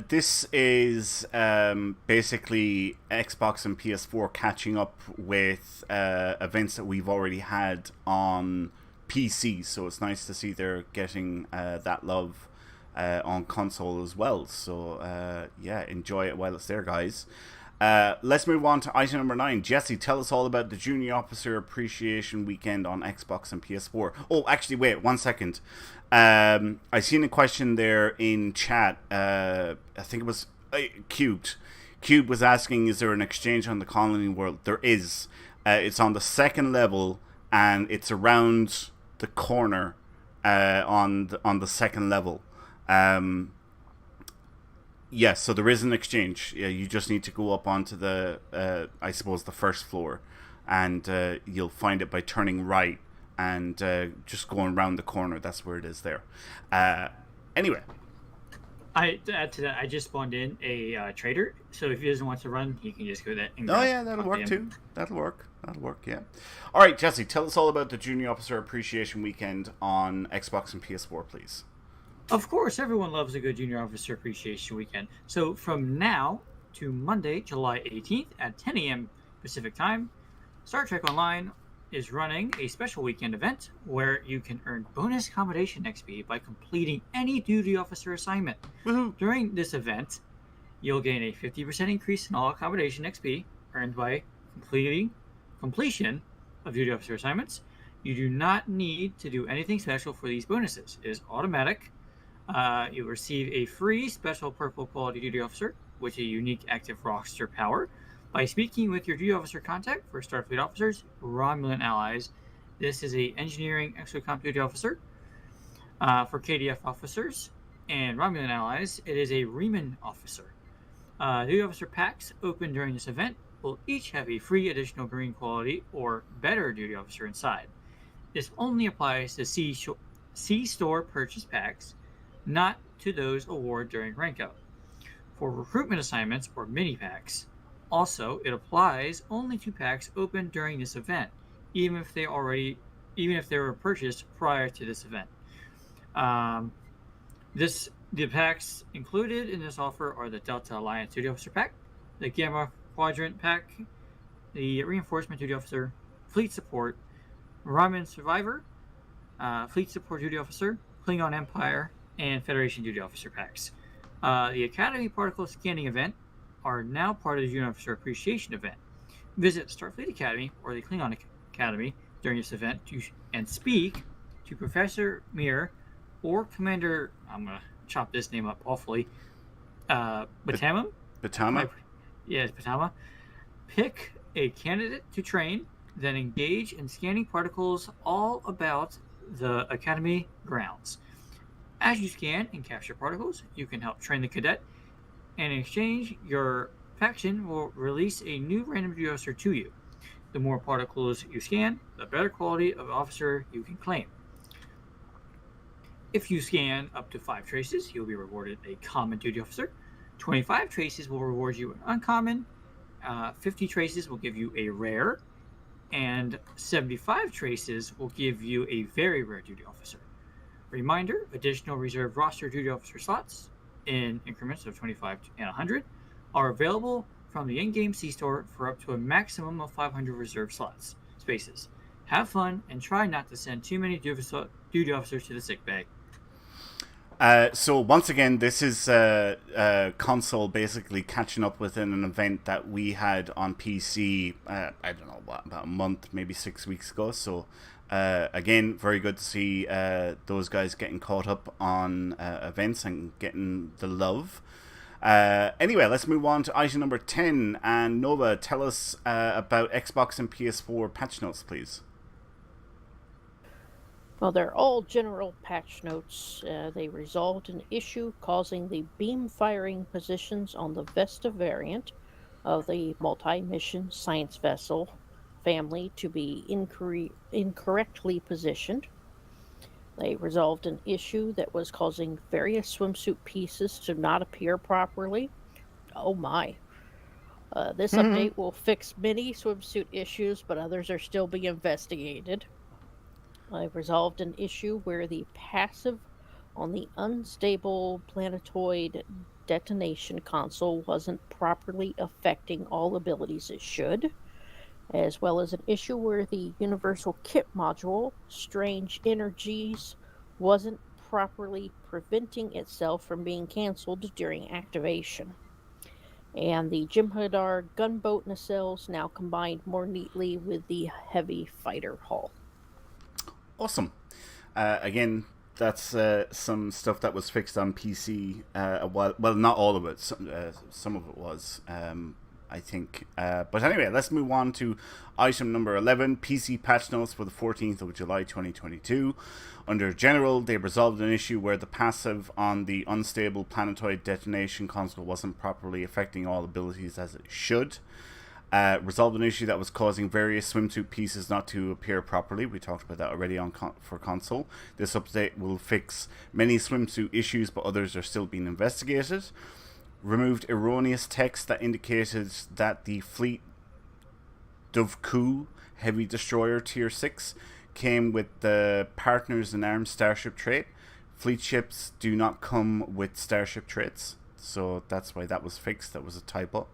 A: this is basically Xbox and PS4 catching up with events that we've already had on PC, so it's nice to see they're getting that love on console as well. So, yeah, enjoy it while it's there, guys. Let's move on to item number 9. Jesse, tell us all about the Junior Officer Appreciation Weekend on Xbox and PS4. Oh, actually, wait, 1 second. I seen a question there in chat. I think it was Cubed. Cube was asking, is there an exchange on the Colony World? There is. It's on the 2nd level, and it's around the corner on the 2nd level. Yes, so there is an exchange. Yeah, you just need to go up onto the, I suppose, the 1st floor, and you'll find it by turning right and just going around the corner. That's where it is there. Anyway.
C: To add to that, I just spawned in a trader, so if he doesn't want to run, he can just go that.
A: Oh yeah, that'll work too. That'll work, yeah. All right, Jesse, tell us all about the Junior Officer Appreciation Weekend on Xbox and PS4, please.
C: Of course, everyone loves a good Junior Officer Appreciation Weekend. So from now to Monday, July 18th at 10 a.m. Pacific Time, Star Trek Online is running a special weekend event where you can earn bonus accommodation XP by completing any duty officer assignment.
A: Woohoo.
C: During this event, you'll gain a 50% increase in all accommodation XP earned by completion of duty officer assignments. You do not need to do anything special for these bonuses. It is automatic. You'll receive a free special purple quality duty officer with a unique active roster power by speaking with your duty officer contact for Starfleet officers, Romulan allies. This is a engineering exocomp duty officer. For KDF officers and Romulan allies, it is a Reman officer. Duty officer packs open during this event will each have a free additional green quality or better duty officer inside. This only applies to C-store purchase packs, not to those awarded during rank up. For recruitment assignments or mini packs, also it applies only to packs opened during this event, even if they were purchased prior to this event. The packs included in this offer are the Delta Alliance Duty Officer Pack, the Gamma Quadrant Pack, the Reinforcement Duty Officer, Fleet Support, Ramen Survivor, Fleet Support Duty Officer, Klingon Empire, and Federation Duty Officer packs. The Academy Particle Scanning event are now part of the Duty Officer Appreciation event. Visit Starfleet Academy or the Klingon Academy during this event and speak to Professor Mir or Commander, I'm going to chop this name up awfully, Batama?
A: Batama?
C: Yes, Batama. Pick a candidate to train, then engage in scanning particles all about the Academy grounds. As you scan and capture particles, you can help train the cadet, and in exchange, your faction will release a new random duty officer to you. The more particles you scan, the better quality of officer you can claim. If you scan up to 5 traces, you'll be rewarded a common duty officer. 25 traces will reward you an uncommon. 50 traces will give you a rare. And 75 traces will give you a very rare duty officer. Reminder, additional reserve roster duty officer slots in increments of 25 and 100 are available from the in-game C-store for up to a maximum of 500 reserve spaces. Have fun and try not to send too many duty officers to the sick bay.
A: So once again, this is console basically catching up within an event that we had on PC, I don't know, about a month, maybe 6 weeks ago. So again, very good to see those guys getting caught up on events and getting the love. Anyway, let's move on to item number 10. And Nova, tell us about Xbox and PS4 patch notes, please.
B: Well, they're all general patch notes. They resolved an issue causing the beam firing positions on the Vesta variant of the multi-mission science vessel family to be incorrectly positioned. They resolved an issue that was causing various swimsuit pieces to not appear properly. Oh my. This update will fix many swimsuit issues, but others are still being investigated. I resolved an issue where the passive on the unstable planetoid detonation console wasn't properly affecting all abilities it should, as well as an issue where the universal kit module, Strange Energies, wasn't properly preventing itself from being cancelled during activation. And the Jem'Hadar gunboat nacelles now combined more neatly with the heavy fighter hull.
A: Awesome. Again, that's some stuff that was fixed on PC a while. Well, not all of it. Some of it was, I think. But anyway, let's move on to item number 11, PC patch notes for the 14th of July 2022. Under General, they resolved an issue where the passive on the unstable planetoid detonation console wasn't properly affecting all abilities as it should. Resolved an issue that was causing various swimsuit pieces not to appear properly. We talked about that already for console. This update will fix many swimsuit issues, but others are still being investigated. Removed erroneous text that indicated that the Fleet Dovku Heavy Destroyer Tier 6 came with the Partners in Arms Starship trait. Fleet ships do not come with Starship traits, so that's why that was fixed. That was a typo.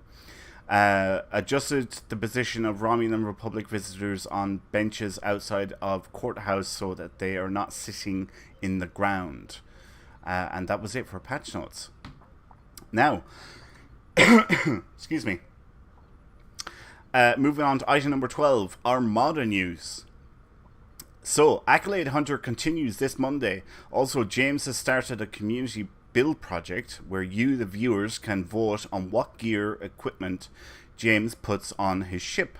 A: Adjusted the position of Romulan Republic visitors on benches outside of Courthouse so that they are not sitting in the ground. And that was it for patch notes. Now, excuse me. Moving on to item number 12, Armada news. So, Accolade Hunter continues this Monday. Also, James has started a community build project where you, the viewers, can vote on what gear equipment James puts on his ship.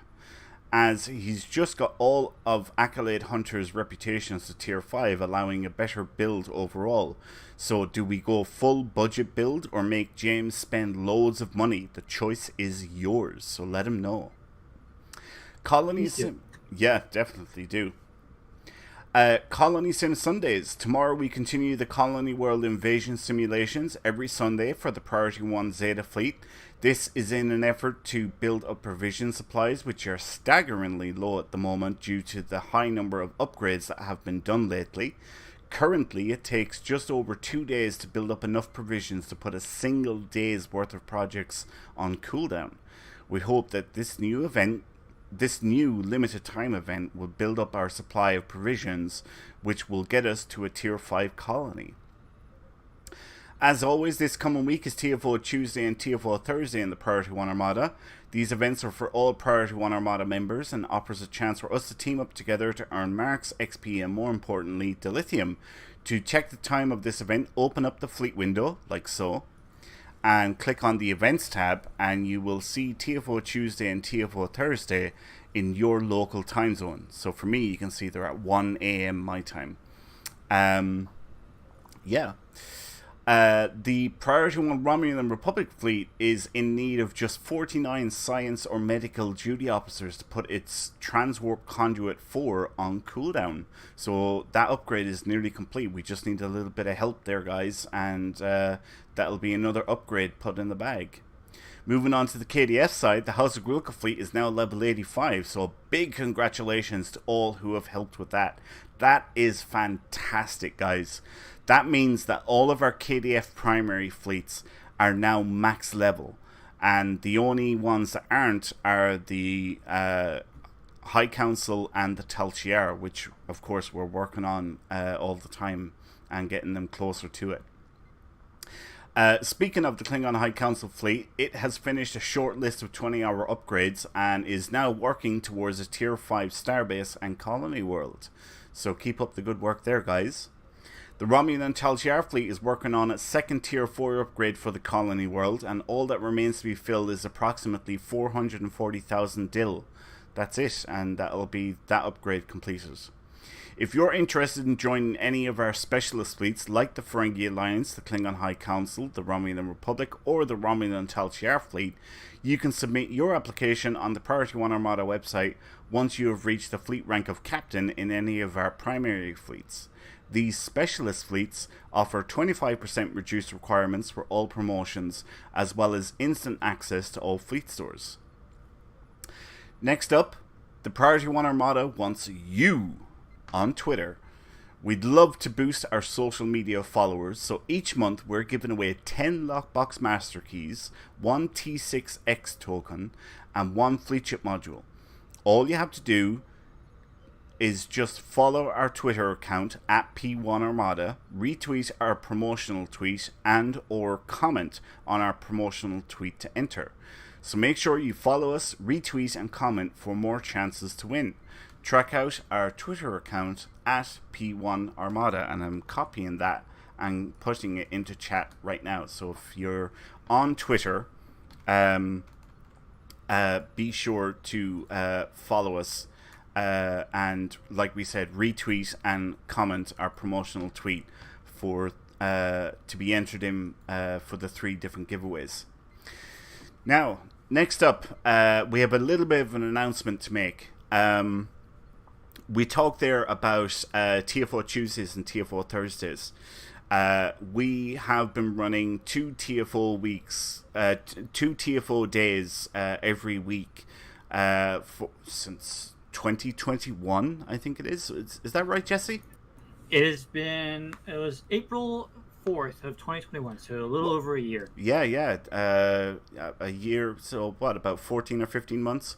A: as he's just got all of Accolade Hunter's reputations to tier 5, allowing a better build overall. So do we go full budget build or make James spend loads of money? The choice is yours, so let him know. Colony Sim... Yeah, definitely do. Colony Sim Sundays. Tomorrow we continue the Colony World invasion simulations every Sunday for the Priority 1 Zeta fleet. This is in an effort to build up provision supplies, which are staggeringly low at the moment due to the high number of upgrades that have been done lately. Currently, it takes just over 2 days to build up enough provisions to put a single day's worth of projects on cooldown. We hope that this new limited time event will build up our supply of provisions, which will get us to a tier 5 colony. As always, this coming week is TFO Tuesday and TFO Thursday in the Priority One Armada. These events are for all Priority One Armada members and offers a chance for us to team up together to earn marks, XP, and more importantly, dilithium. To check the time of this event, open up the fleet window, like so, and click on the Events tab, and you will see TFO Tuesday and TFO Thursday in your local time zone. So for me, you can see they're at 1 a.m. my time. The Priority 1 Romulan Republic fleet is in need of just 49 science or medical duty officers to put its Transwarp Conduit 4 on cooldown. So that upgrade is nearly complete. We just need a little bit of help there, guys, and that'll be another upgrade put in the bag. Moving on to the KDF side, the House of Grulka fleet is now level 85, so big congratulations to all who have helped with that. That is fantastic, guys. That means that all of our KDF primary fleets are now max level, and the only ones that aren't are the High Council and the Tal Shiar, which of course we're working on all the time and getting them closer to it. Speaking of the Klingon High Council fleet, it has finished a short list of 20-hour upgrades and is now working towards a tier 5 starbase and colony world. So keep up the good work there, guys. The Romulan Tal Shiar fleet is working on its second tier 4 upgrade for the colony world, and all that remains to be filled is approximately 440,000 dill. That's it, and that'll be that upgrade completed. If you're interested in joining any of our specialist fleets, like the Ferengi Alliance, the Klingon High Council, the Romulan Republic, or the Romulan Tal Shiar fleet, you can submit your application on the Priority One Armada website once you have reached the fleet rank of captain in any of our primary fleets. These specialist fleets offer 25% reduced requirements for all promotions, as well as instant access to all fleet stores. Next up, the Priority One Armada wants you on Twitter. We'd love to boost our social media followers, so each month we're giving away 10 Lockbox Master Keys, 1 T6X token, and 1 Fleet Ship module. All you have to do is just follow our Twitter account at P1Armada, retweet our promotional tweet, and or comment on our promotional tweet to enter. So make sure you follow us, retweet, and comment for more chances to win. Track out our Twitter account at P1Armada, and I'm copying that and putting it into chat right now. So if you're on Twitter, be sure to follow us. And like we said, retweet and comment our promotional tweet for to be entered in for the 3 different giveaways. Now, next up, we have a little bit of an announcement to make. We talked there about TFO Tuesdays and TFO Thursdays. We have been running 2 TFO weeks, 2 TFO days every week since 2021, I think it is. Is that right, Jesse?
C: It was April 4th of 2021, so a little over a year.
A: Yeah. A year, so what, about 14 or 15 months?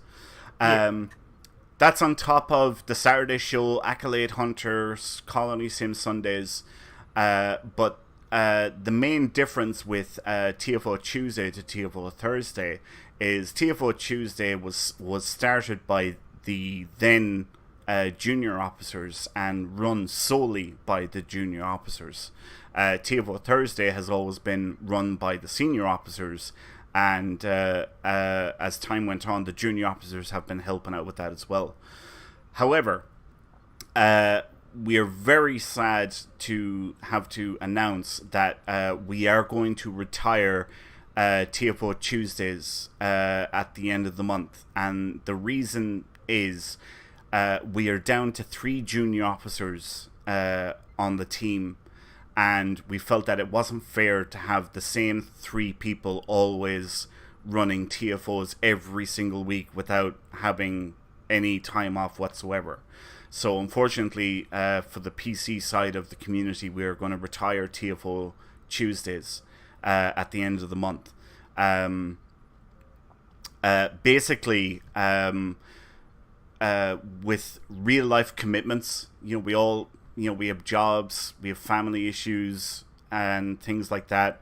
A: That's on top of the Saturday show, Accolade Hunters, Colony Sim Sundays. But the main difference with TFO Tuesday to TFO Thursday is TFO Tuesday was started by the then junior officers and run solely by the junior officers. TFO Thursday has always been run by the senior officers And as time went on, the junior officers have been helping out with that as well. However, we are very sad to have to announce that we are going to retire TFO Tuesdays at the end of the month. And the reason is we are down to 3 junior officers on the team. And we felt that it wasn't fair to have the same 3 people always running TFOs every single week without having any time off whatsoever. So unfortunately, for the PC side of the community, we are going to retire TFO Tuesdays at the end of the month. Basically, with real life commitments, we have jobs, we have family issues, and things like that.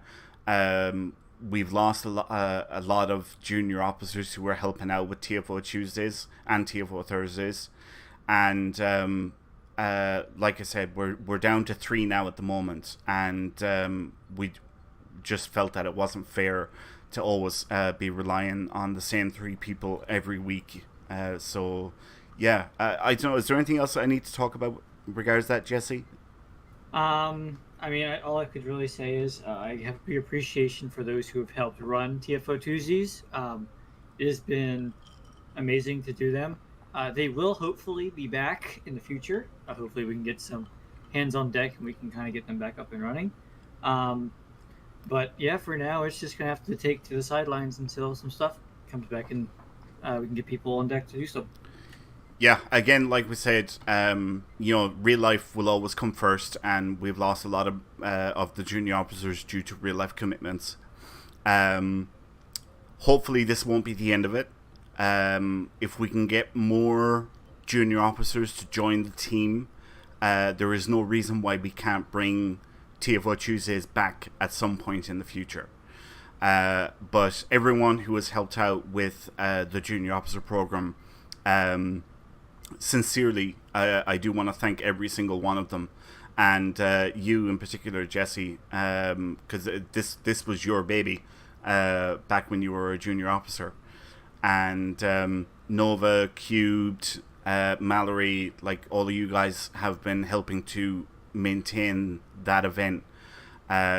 A: We've lost a lot of junior officers who were helping out with TFO Tuesdays and TFO Thursdays. And like I said, we're down to 3 now at the moment. And we just felt that it wasn't fair to always be relying on the same 3 people every week. So, yeah. I don't know, is there anything else I need to talk about regards that, Jesse?
C: I mean, all I could really say is I have big appreciation for those who have helped run TFO Tuesdays. It has been amazing to do them. They will hopefully be back in the future. Hopefully we can get some hands on deck and we can kind of get them back up and running. But yeah, for now, it's just going to have to take to the sidelines until some stuff comes back and we can get people on deck to do so.
A: Yeah, again, like we said, real life will always come first, and we've lost a lot of the junior officers due to real life commitments. Hopefully this won't be the end of it. If we can get more junior officers to join the team, there is no reason why we can't bring TFO Tuesdays back at some point in the future. But everyone who has helped out with the junior officer program, sincerely, I do want to thank every single one of them, and you in particular, Jesse, because this was your baby back when you were a junior officer, and Nova, Cubed, Mallory, like all of you guys have been helping to maintain that event.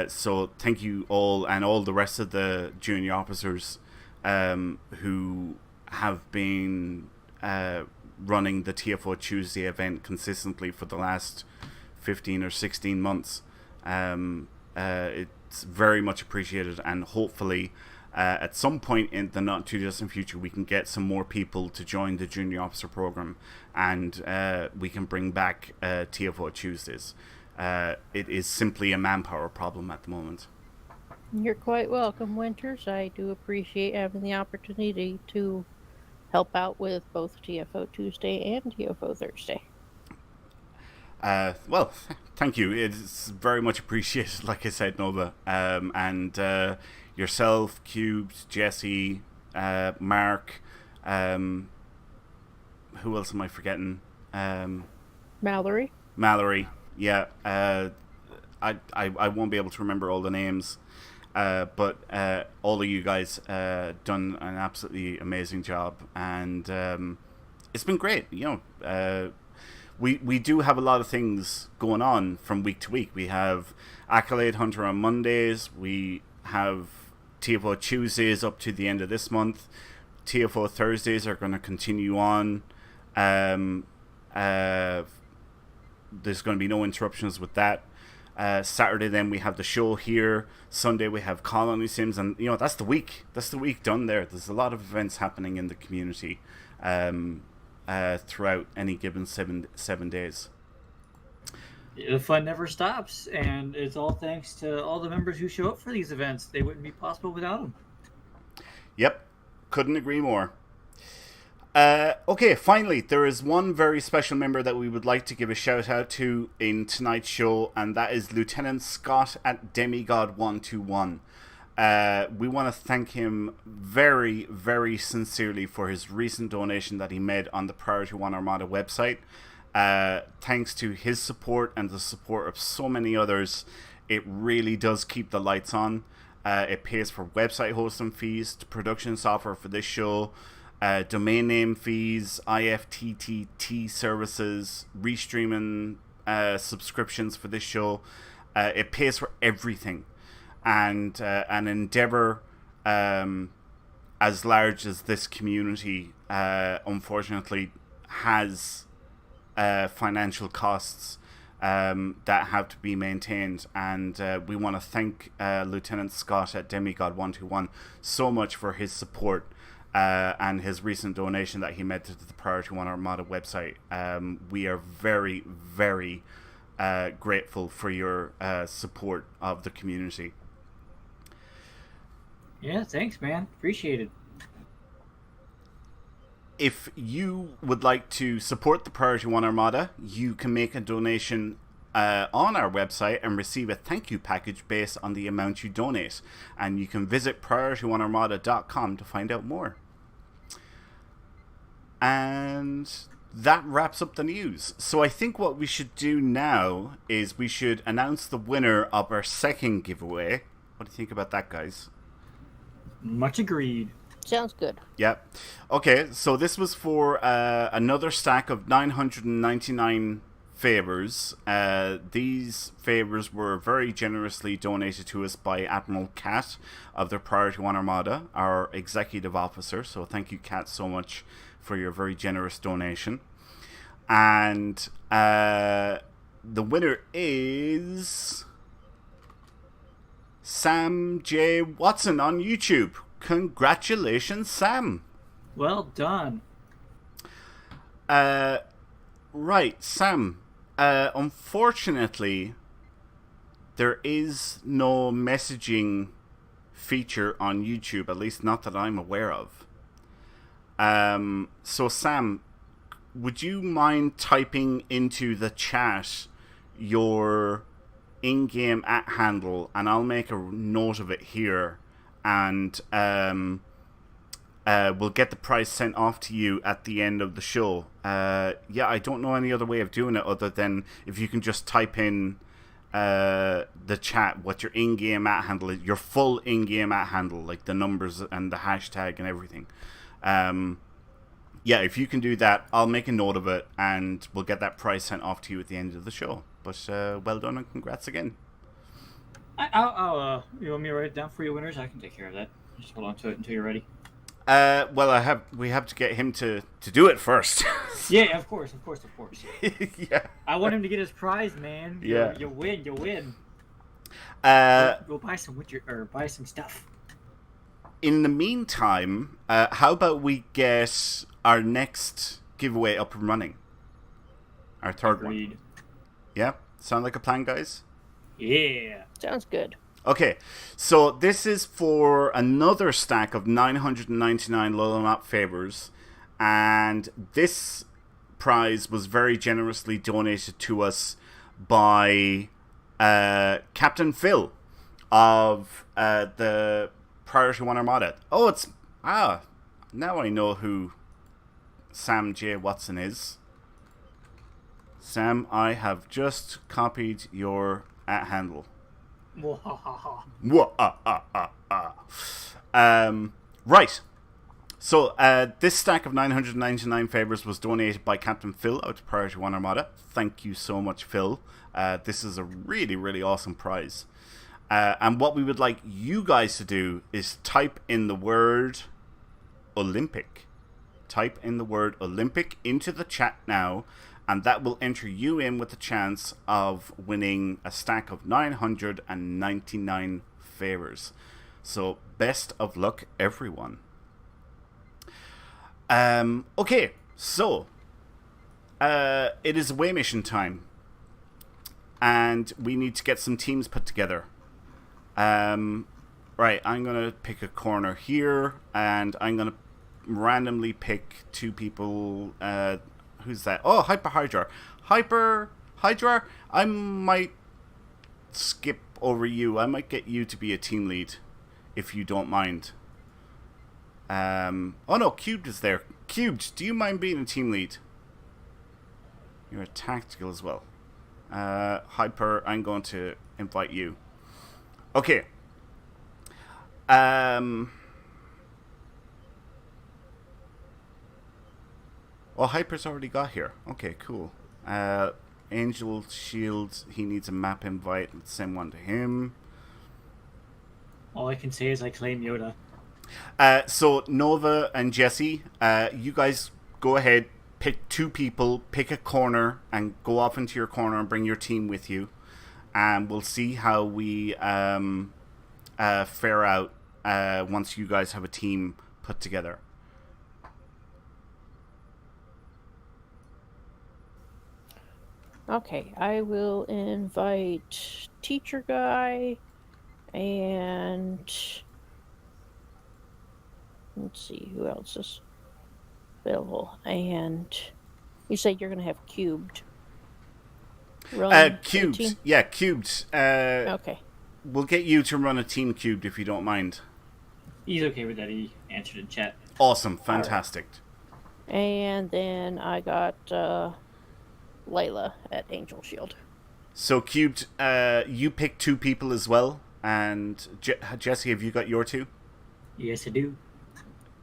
A: So thank you all, and all the rest of the junior officers who have been running the TFO Tuesday event consistently for the last 15 or 16 months. It's very much appreciated, and hopefully at some point in the not too distant future we can get some more people to join the junior officer program, and we can bring back TFO Tuesdays. It is simply a manpower problem at the moment.
B: You're quite welcome, Winters. I do appreciate having the opportunity to help out with both TFO Tuesday and TFO Thursday.
A: Well, thank you. It's very much appreciated, like I said, Nova. And yourself, Cubes, Jesse, Mark, who else am I forgetting?
B: Mallory,
A: yeah. I won't be able to remember all the names. But all of you guys done an absolutely amazing job, and it's been great. We do have a lot of things going on from week to week. We have Accolade Hunter on Mondays. We have TFO Tuesdays up to the end of this month. TFO Thursdays are going to continue on. There's going to be no interruptions with that. Saturday then we have the show here. Sunday we have Colony Sims, and that's the week done there. There's a lot of events happening in the community throughout any given seven days.
C: The fun never stops, and it's all thanks to all the members who show up for these events. They wouldn't be possible without them.
A: Yep, couldn't agree more. Okay, finally, there is one very special member that we would like to give a shout out to in tonight's show, and that is Lieutenant Scott at Demigod121. We want to thank him very, very sincerely for his recent donation that he made on the Priority One Armada website. Thanks to his support and the support of so many others, it really does keep the lights on. It pays for website hosting fees, production software for this show, domain name fees, IFTTT services, restreaming subscriptions for this show. It pays for everything. And an endeavor as large as this community, unfortunately, has financial costs that have to be maintained, and we want to thank Lieutenant Scott at Demigod121 so much for his support and his recent donation that he made to the Priority One Armada website. We are very, very grateful for your support of the community.
C: Yeah, thanks, man. Appreciate it.
A: If you would like to support the Priority One Armada, you can make a donation on our website and receive a thank you package based on the amount you donate. And you can visit PriorityOneArmada.com to find out more. And that wraps up the news. So I think what we should do now is we should announce the winner of our second giveaway. What do you think about that, guys?
C: Much agreed.
B: Sounds good.
A: Yep. Okay, so this was for another stack of 999 favors. These favors were very generously donated to us by Admiral Kat of the Priority One Armada, our executive officer. So thank you, Kat, so much for your very generous donation. And the winner is Sam J. Watson on YouTube. Congratulations, Sam.
C: Well done.
A: Right, Sam. Unfortunately, there is no messaging feature on YouTube, at least not that I'm aware of. So, Sam, would you mind typing into the chat your in-game @handle, and I'll make a note of it here, and we'll get the prize sent off to you at the end of the show. Yeah, I don't know any other way of doing it other than if you can just type in the chat what your in-game @handle is, your full in-game @handle, like the numbers and the hashtag and everything. Yeah, if you can do that, I'll make a note of it, and we'll get that prize sent off to you at the end of the show. But well done and congrats again.
C: I'll you want me to write it down for you, winners? I can take care of that. Just hold on to it until you're ready.
A: Well, we have to get him to do it first.
C: Yeah, of course.
A: Yeah.
C: I want him to get his prize, man.
A: Yeah.
C: You win. Go buy some buy some stuff.
A: In the meantime, how about we get our next giveaway up and running? Our third
C: Agreed.
A: one. Yeah? Sound like a plan, guys?
C: Yeah.
B: Sounds good.
A: Okay, so this is for another stack of 999 Lolomap favors, and this prize was very generously donated to us by Captain Phil of the Priority One Armada. Now I know who Sam J. Watson is. Sam, I have just copied your @handle. Right. So this stack of 999 favors was donated by Captain Phil out to Priority One Armada. Thank you so much, Phil. This is a really, really awesome prize. And what we would like you guys to do is type in the word Olympic. Type in the word Olympic into the chat now, and that will enter you in with the chance of winning a stack of 999 favors. So, best of luck, everyone. Okay, so it is away mission time, and we need to get some teams put together. Right, I'm gonna pick a corner here, and I'm gonna randomly pick two people. Who's that? Oh, Hyper Hydra. I might skip over you. I might get you to be a team lead, if you don't mind. Oh no, Cubed is there. Cubed, do you mind being a team lead? You're a tactical as well. Hyper, I'm going to invite you. Okay. Well, Hyper's already got here. Okay, cool. Angel Shields, he needs a map invite. Let's send one to him.
C: All I can say is I claim Yoda.
A: So Nova and Jesse, you guys go ahead, pick 2 people, pick a corner, and go off into your corner and bring your team with you. And we'll see how we fare out once you guys have a team put together.
B: Okay, I will invite Teacher Guy and let's see who else is available. And you said you're going to have Cubed.
A: Cubed.
B: 18?
A: Yeah, Cubed.
B: Okay.
A: We'll get you to run a team Cubed if you don't mind.
C: He's okay with that. He answered in chat.
A: Awesome. Fantastic.
B: Right. And then I got Layla at Angel Shield.
A: So, Cubed, you pick 2 people as well. And Jesse, have you got your 2?
C: Yes, I do.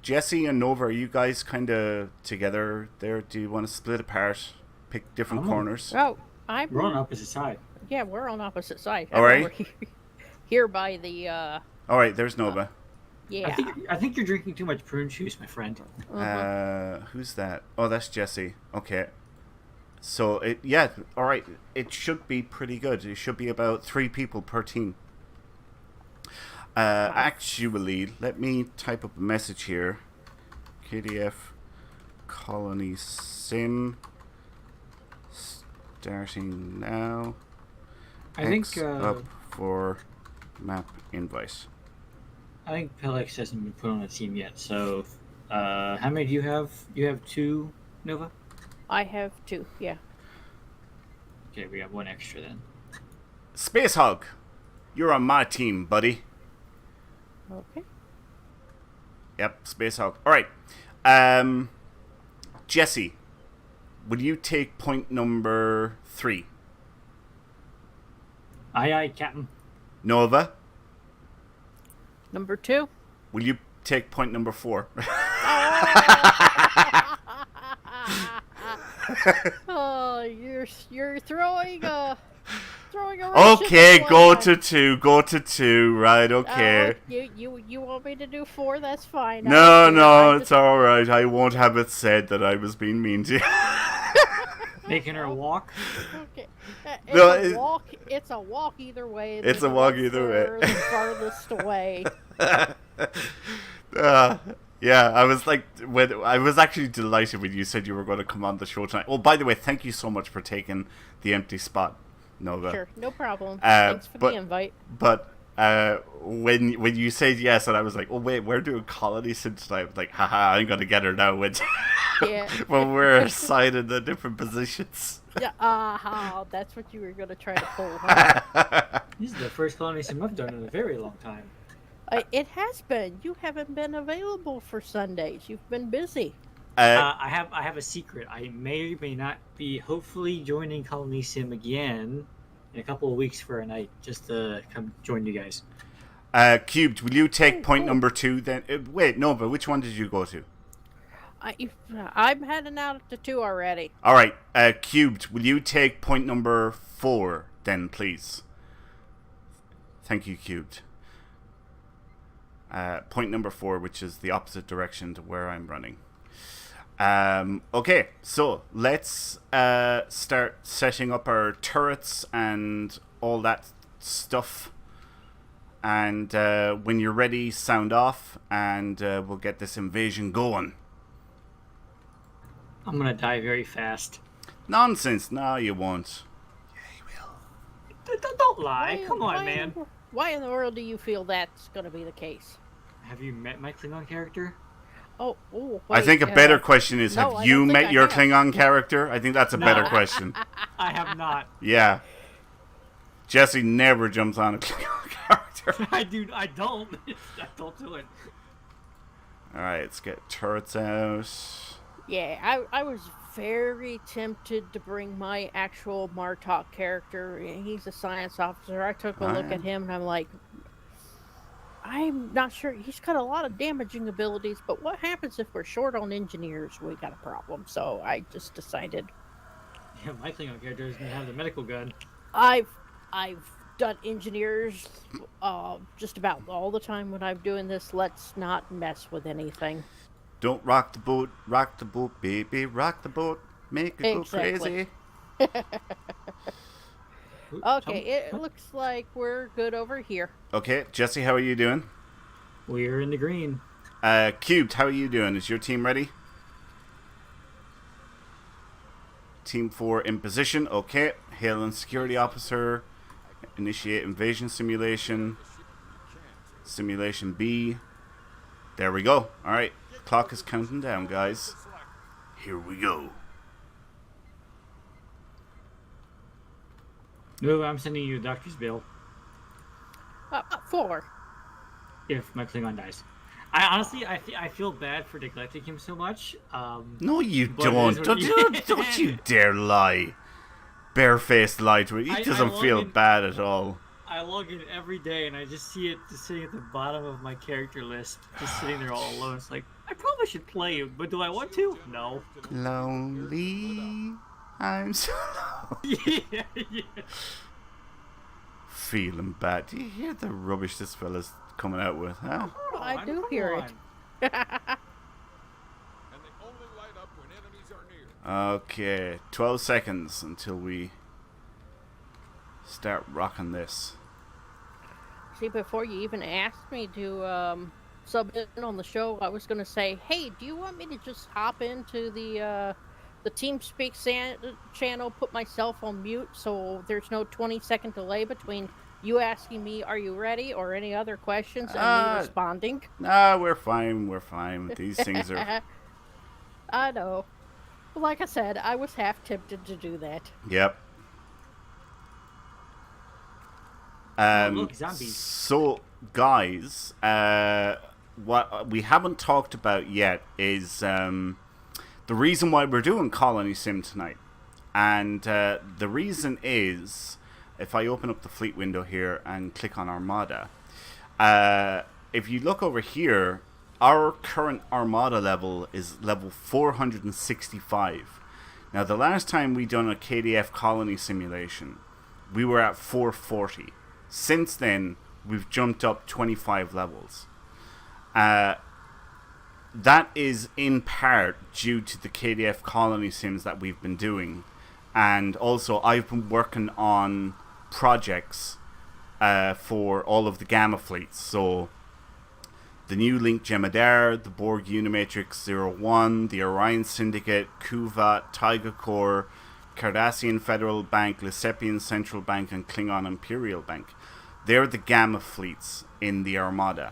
A: Jesse and Nova, are you guys kind of together there? Do you want to split apart, pick different corners?
B: Oh,
C: we're on opposite side.
B: Yeah, we're on opposite sides.
A: All right.
B: We're here by the.
A: All right, there's Nova.
B: Yeah.
C: I think you're drinking too much prune juice, my friend.
A: Who's that? Oh, that's Jesse. Okay. So all right. It should be pretty good. It should be about 3 people per team. Actually, let me type up a message here. KDF Colony Sim starting now.
C: I think
A: up for map invite.
C: I think Pelix hasn't been put on a team yet. So, how many do you have? You have 2, Nova?
B: I have 2. Yeah.
C: Okay, we have 1 extra then.
A: Space Hog, you're on my team, buddy.
B: Okay.
A: Yep, Space Hog. All right. Jesse, will you take point number 3?
C: Aye, Captain.
A: Nova,
B: Number 2.
A: will you take point number 4?
B: Oh, you're throwing a
A: Okay, go to 2. Go to 2. Right? Okay.
B: You want me to do 4? That's fine.
A: No, it's all right. I won't have it said that I was being mean to you.
C: Making her walk.
B: Okay. It's a walk either way.
A: It's a walk either way.
B: The farthest away.
A: Yeah, I was I was actually delighted when you said you were going to come on the show tonight. Well, by the way, thank you so much for taking the empty spot, Nova.
B: Sure, no problem. Thanks for the invite.
A: But when you said yes, and I was like, oh wait, we're doing Colony Sim tonight. I was like, haha, I'm gonna get her now when when we're assigned in the different positions.
B: Yeah, that's what you were gonna try to pull. Huh?
C: This is the first Colony Sim I've done in a very long time.
B: It has been. You haven't been available for Sundays. You've been busy.
C: I have a secret. I may or may not be hopefully joining Colony Sim again in a couple of weeks for a night, just to come join you guys.
A: Cubed, will you take point number 2 then? Wait, Nova, which one did you go to?
B: I'm heading out to 2 already.
A: All right, Cubed, will you take point number 4 then, please? Thank you, Cubed. Point number 4, which is the opposite direction to where I'm running. Okay, so let's start setting up our turrets and all that stuff. And when you're ready, sound off, and we'll get this invasion going.
C: I'm gonna die very fast.
A: Nonsense! No, you won't. Yeah, you will.
C: Don't lie. Come on, man.
B: Why in the world do you feel that's going to be the case?
C: Have you met my Klingon character?
B: Oh, wait,
A: I think a better question is,
B: no,
A: have you met your
B: have.
A: Klingon character? I think that's a better question.
C: I have not.
A: Yeah. Jesse never jumps on a Klingon character.
C: I don't. I don't do it.
A: Alright, let's get turrets out.
B: Yeah, I was very tempted to bring my actual Martok character. He's a science officer. I took a look at him and I'm like, I I'm not sure. He's got a lot of damaging abilities, but what happens if we're short on engineers? We got a problem. So I just decided
C: Yeah, my Klingon character doesn't have the medical gun.
B: I've done engineers just about all the time when I'm doing this. Let's not mess with anything.
A: Don't rock the boat, baby, rock the boat, make it go crazy.
B: Okay, it looks like we're good over here.
A: Okay, Jesse, how are you doing?
C: We're in the green.
A: Cubed, how are you doing? Is your team ready? Team 4 in position. Okay, hail and security officer. Initiate invasion simulation. Simulation B. There we go. Alright, clock is counting down, guys. Here we go.
C: No, I'm sending you a doctor's bill
B: 4.
C: if my Klingon dies. I feel bad for neglecting him so much.
A: No, you don't. Don't you dare lie. Barefaced lie to it. He doesn't feel bad at all.
C: I log in every day and I just see it just sitting at the bottom of my character list, just sitting there all alone. It's like, I probably should play him, but do I want to? No.
A: Lonely. I'm so lonely.
C: yeah.
A: Feeling bad. Do you hear the rubbish this fella's coming out with, huh?
B: Oh, I do hear it.
A: Okay, 12 seconds until we start rocking this.
B: See, before you even asked me to sub in on the show, I was going to say, hey, do you want me to just hop into the TeamSpeak channel, put myself on mute so there's no 20-second delay between you asking me, are you ready, or any other questions, and me responding?
A: No, we're fine. These things are...
B: I know. But like I said, I was half tempted to do that.
A: Yep.
C: Look, zombies.
A: So, guys, what we haven't talked about yet is the reason why we're doing Colony Sim tonight. And the reason is, if I open up the fleet window here and click on Armada, if you look over here, our current Armada level is level 465. Now, the last time we done a KDF colony simulation, we were at 440. Since then, we've jumped up 25 levels. That is in part due to the KDF colony sims that we've been doing. And also, I've been working on projects for all of the Gamma fleets. So, the new Link Jemadar, the Borg Unimatrix 01, the Orion Syndicate, Kuvat, Taiga Corps, Cardassian Federal Bank, Lysepian Central Bank, and Klingon Imperial Bank. They're the Gamma fleets in the Armada.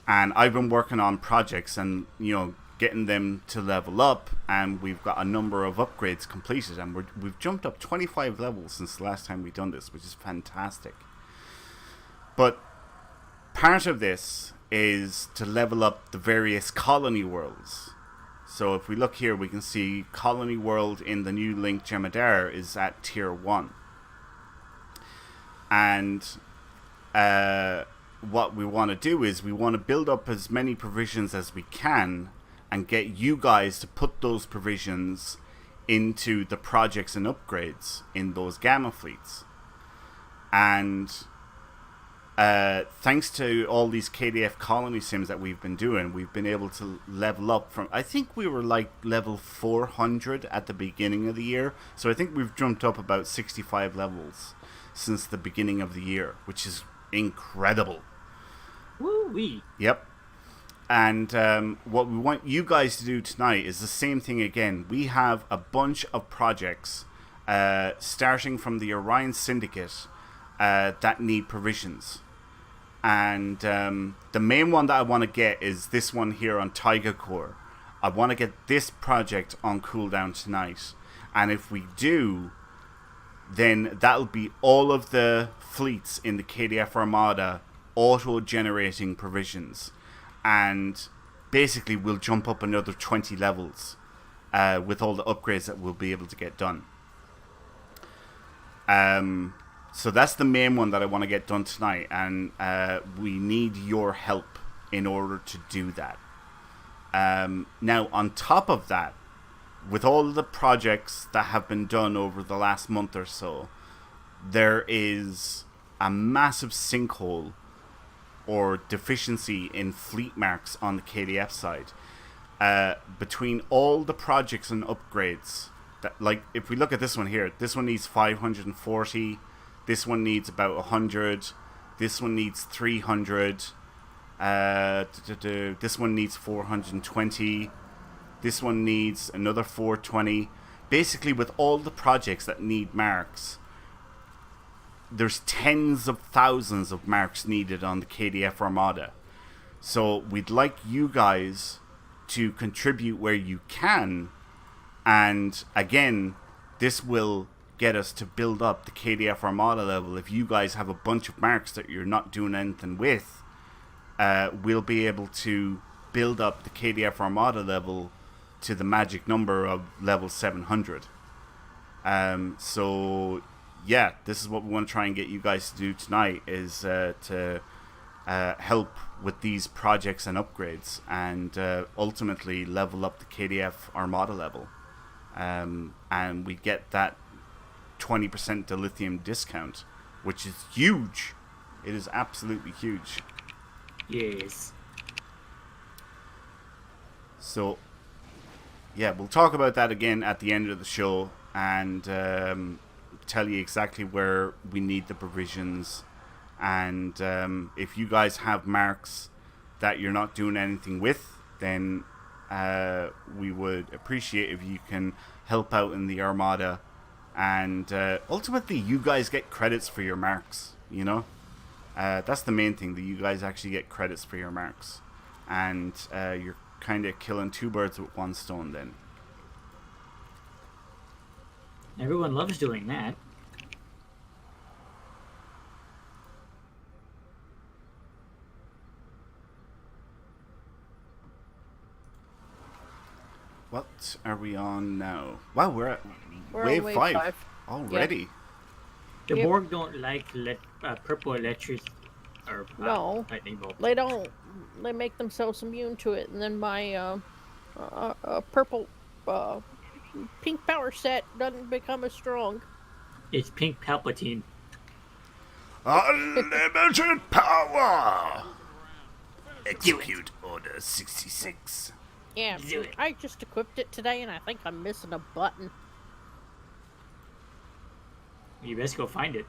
A: And I've been working on projects and, getting them to level up, and we've got a number of upgrades completed, and we've jumped up 25 levels since the last time we've done this, which is fantastic. But part of this is to level up the various colony worlds. So if we look here, we can see colony world in the new Link Jemadar is at tier 1. And what we want to do is we want to build up as many provisions as we can and get you guys to put those provisions into the projects and upgrades in those Gamma fleets. And thanks to all these KDF colony sims that we've been doing, we've been able to level up from, I think we were like level 400 at the beginning of the year. So I think we've jumped up about 65 levels since the beginning of the year, which is incredible.
C: Woo-wee.
A: Yep. And what we want you guys to do tonight is the same thing again. We have a bunch of projects starting from the Orion Syndicate that need provisions. And the main one that I want to get is this one here on Taiga Corps. I want to get this project on cooldown tonight. And if we do, then that'll be all of the fleets in the KDF Armada auto-generating provisions. And basically we'll jump up another 20 levels with all the upgrades that we'll be able to get done. So that's the main one that I want to get done tonight, and we need your help in order to do that. Now, on top of that, with all the projects that have been done over the last month or so, there is a massive sinkhole or deficiency in fleet marks on the KDF side. Between all the projects and upgrades, that, like if we look at this one here, this one needs 540, this one needs about 100, this one needs 300, this one needs 420, this one needs another 420. Basically, with all the projects that need marks, there's tens of thousands of marks needed on the KDF Armada. So we'd like you guys to contribute where you can, and again, this will get us to build up the KDF Armada level. If you guys have a bunch of marks that you're not doing anything with, we'll be able to build up the KDF Armada level to the magic number of level 700. So yeah, this is what we want to try and get you guys to do tonight, is to help with these projects and upgrades, and ultimately level up the KDF Armada level. And we get that 20% dilithium discount, which is huge. It is absolutely huge.
C: Yes.
A: So yeah, we'll talk about that again at the end of the show, and tell you exactly where we need the provisions. And if you guys have marks that you're not doing anything with, then we would appreciate if you can help out in the Armada, and ultimately you guys get credits for your marks, you know. That's the main thing, that you guys actually get credits for your marks, and you're kind of killing two birds with one stone then.
C: Everyone loves doing that.
A: What are we on now? Wow, we're at
B: We're
A: wave
B: on wave
A: 5
B: 5
A: already.
C: The
B: Yep.
C: Borg don't like purple electric or
B: No.
C: lightning bolt.
B: They don't. They make themselves immune to it, and then my purple, pink power set doesn't become as strong.
C: It's pink Palpatine.
A: Unlimited power! Execute Order 66.
B: Yeah,
C: Do it.
B: I just equipped it today, and I think I'm missing a button.
C: You best go find it.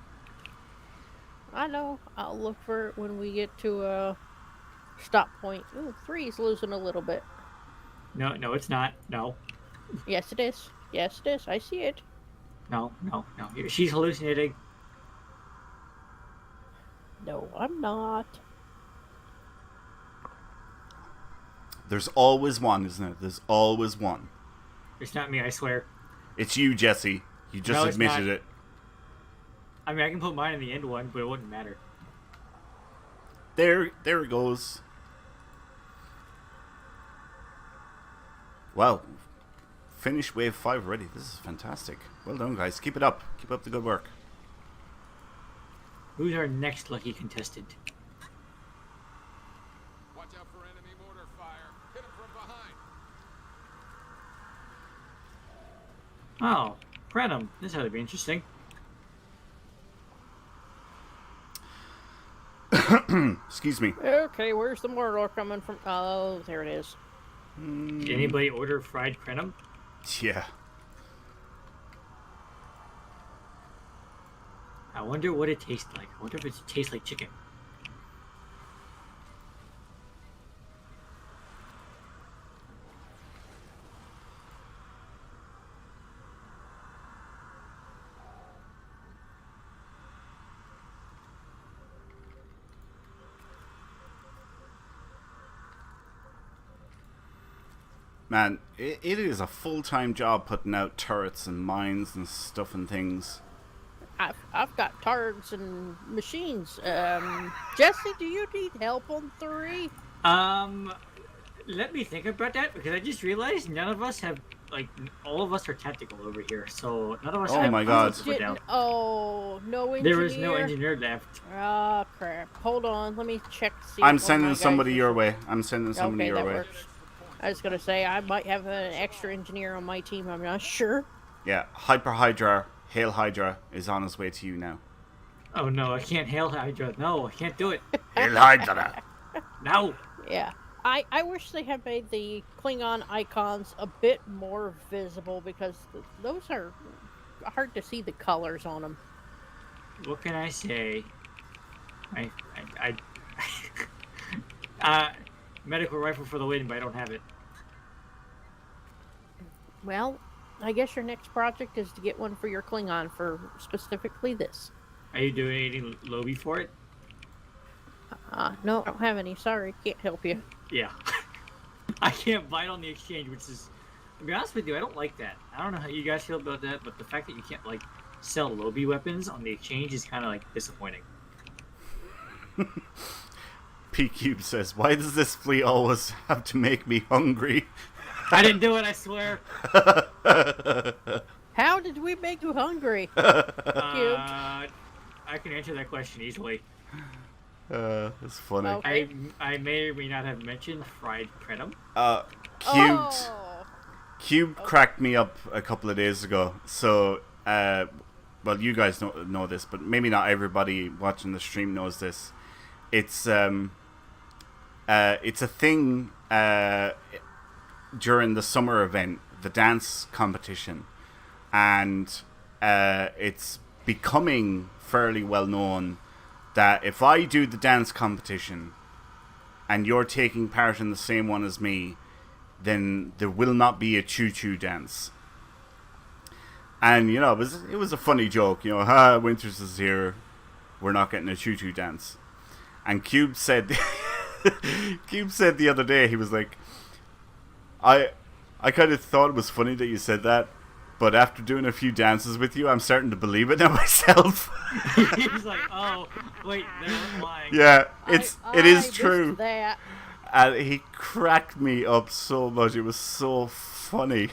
B: I know. I'll look for it when we get to a stop point. Ooh, 3's losing a little bit.
C: No, it's not. No,
B: Yes, it is. Yes, it is. I see it.
C: no. She's hallucinating.
B: No, I'm not.
A: There's always one, isn't it? There's always one.
C: It's not me, I swear.
A: It's you, Jesse. You just
C: No, it's
A: admitted
C: not.
A: it.
C: I mean, I can put mine in the end one, but it wouldn't matter.
A: There it goes. Wow. Finish wave 5 already. This is fantastic. Well done, guys. Keep it up. Keep up the good work.
C: Who's our next lucky contestant?
D: Watch out for enemy mortar fire. Hit him from behind.
C: Oh, Prenum. This ought to be interesting.
A: Excuse me.
B: Okay, where's the Mordor coming from? Oh, there it is.
C: Did anybody order fried Prenum?
A: Yeah.
C: I wonder what it tastes like. I wonder if it tastes like chicken.
A: Man, it is a full-time job putting out turrets and mines and stuff and things.
B: I've got targs and machines. Jesse, do you need help on 3?
C: Let me think about that, because I just realized none of us have like all of us are tactical over here, so none of us.
A: Oh
C: have
A: my God.
C: pilots to put down.
B: Oh, no engineer.
C: There was no engineer left.
B: Oh, crap. Hold on. Let me check to see.
A: I'm
B: if one of my
A: sending
B: guys
A: somebody
B: is-
A: your way. I'm sending somebody
B: Okay,
A: your
B: that
A: way.
B: works. I was going to say, I might have an extra engineer on my team. I'm not sure.
A: Yeah, Hyper Hydra, Hail Hydra is on his way to you now.
C: Oh no, I can't hail Hydra. No, I can't do it.
A: Hail Hydra.
C: No.
B: Yeah. I wish they had made the Klingon icons a bit more visible because those are hard to see the colors on them.
C: What can I say? Medical rifle for the win, but I don't have it.
B: Well, I guess your next project is to get one for your Klingon for specifically this.
C: Are you doing any lobby for it?
B: No, I don't have any. Sorry, can't help you.
C: Yeah. I can't buy it on the exchange, which is, to be honest with you, I don't like that. I don't know how you guys feel about that, but the fact that you can't, like, sell lobby weapons on the exchange is kind of, like, disappointing.
A: P-Cube says, why does this fleet always have to make me hungry?
C: I didn't do it, I swear.
B: How did we make you hungry?
C: I can answer that question easily.
A: It's funny.
B: Okay.
C: I may or may not have mentioned fried Predum.
A: Cube cracked me up a couple of days ago. So, well, you guys know this, but maybe not everybody watching the stream knows this. It's a thing during the summer event, the dance competition, and it's becoming fairly well known that if I do the dance competition and you're taking part in the same one as me, then there will not be a choo-choo dance. And, you know, it was a funny joke, you know, Winters is here, we're not getting a choo-choo dance. And Cube said the other day, he was like, I kind of thought it was funny that you said that, but after doing a few dances with you, I'm starting to believe it now myself.
C: He's like, oh, wait, they weren't lying.
A: Yeah, it is true.
B: That.
A: And he cracked me up so much. It was so funny.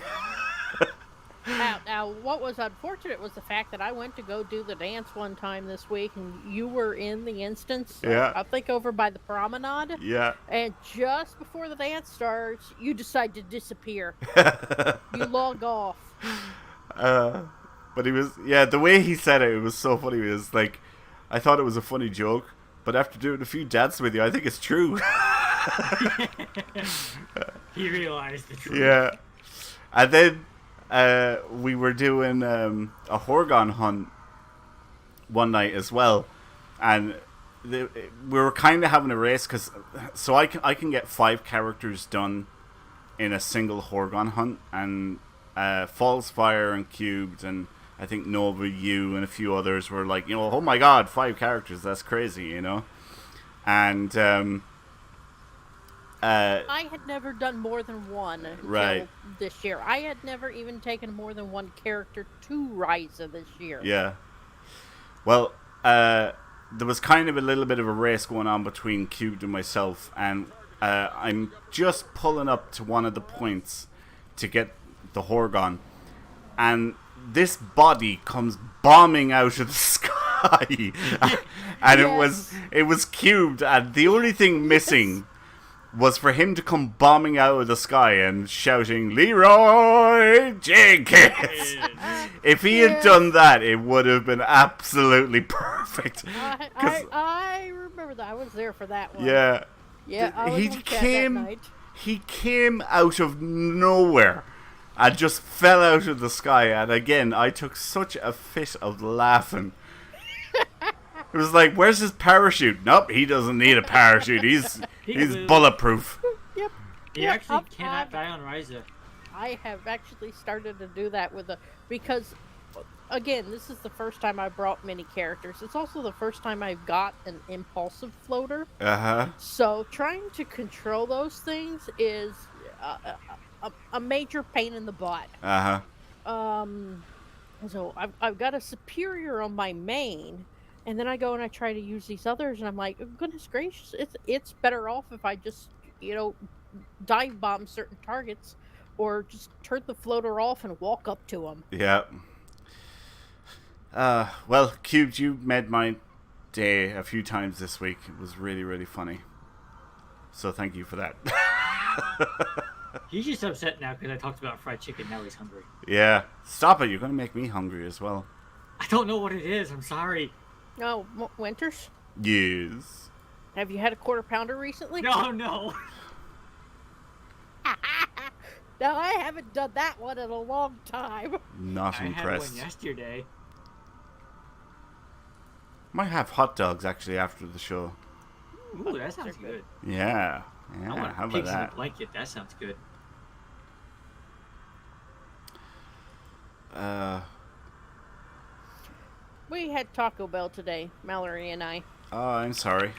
B: Now, what was unfortunate was the fact that I went to go do the dance one time this week, and you were in the instance.
A: Yeah.
B: I think over by the promenade.
A: Yeah.
B: And just before the dance starts, you decide to disappear. You log off.
A: But he was, yeah, the way he said it was so funny. It was like, I thought it was a funny joke, but after doing a few dances with you, I think it's true.
C: He realized the truth.
A: Yeah. And then we were doing a Horgon hunt one night as well, and we were kind of having a race so I can get 5 characters done in a single Horgon hunt, and False Fire and Cubed and I think Nova U and a few others were like, you know, oh my god, 5 characters, that's crazy, you know. And
B: I had never done more than one until
A: Right.
B: this year. I had never even taken more than one character to Ryza this year.
A: yeah. Well, there was kind of a little bit of a race going on between Cubed and myself, and I'm just pulling up to one of the points to get the Horgon, and this body comes bombing out of the sky, and
B: Yes.
A: it was Cubed, and the only thing missing was for him to come bombing out of the sky and shouting, Leroy Jenkins! If he had done that, it would have been absolutely perfect.
B: I remember that. I was there for that one.
A: Yeah.
B: Yeah, I was
A: He
B: on chat
A: came-
B: that night.
A: He came out of nowhere and just fell out of the sky, and again, I took such a fit of laughing. It was like, where's his parachute? Nope, he doesn't need a parachute. He's
C: flew.
A: bulletproof.
B: Yep.
C: He
B: Yep,
C: actually
B: I've-
C: cannot die on Ryza.
B: I have actually started to do that because, again, this is the first time I brought many characters. It's also the first time I've got an impulsive floater.
A: Uh-huh.
B: So trying to control those things is a major pain in the butt.
A: Uh-huh.
B: So I've got a superior on my main, and then I go and I try to use these others, and I'm like, oh, goodness gracious, it's better off if I just, dive bomb certain targets or just turn the floater off and walk up to them.
A: Yeah. Well, Cubed, you made my day a few times this week. It was really, really funny. So thank you for that.
C: He's just upset now because I talked about fried chicken. Now he's hungry.
A: Yeah. Stop it. You're going to make me hungry as well.
C: I don't know what it is. I'm sorry.
B: Oh, Winters?
A: Yes.
B: Have you had a quarter pounder recently?
C: No.
B: No, I haven't done that one in a long time.
A: Not
C: I had
A: impressed.
C: one yesterday.
A: Might have hot dogs actually after the show.
C: Ooh, that sounds good.
A: Yeah.
C: I
A: Yeah.
C: want
A: How about
C: pigs in a
A: that?
C: blanket. That sounds good.
B: We had Taco Bell today, Mallory and I.
A: Oh, I'm sorry.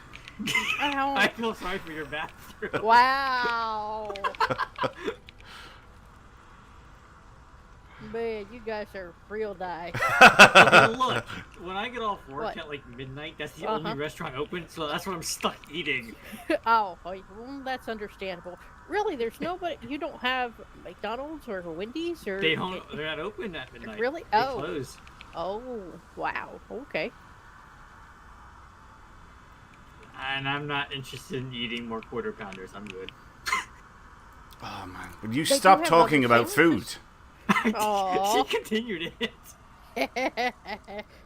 C: I feel sorry for your bathroom.
B: Wow. Man, you guys are real nice.
C: Okay, look, when I get off work
B: What?
C: at like midnight, that's the only restaurant open, so that's what I'm stuck eating.
B: Oh, well, that's understandable. Really, there's nobody. You don't have McDonald's or Wendy's or.
C: They're not open at midnight.
B: Really?
C: They
B: Oh.
C: close.
B: Oh, wow. Okay.
C: And I'm not interested in eating more quarter pounders. I'm good.
A: Oh, man. Would you
B: They do
A: stop
B: have
A: talking
B: other
A: about food?
B: sandwiches.
C: She
B: Aw.
C: continued it.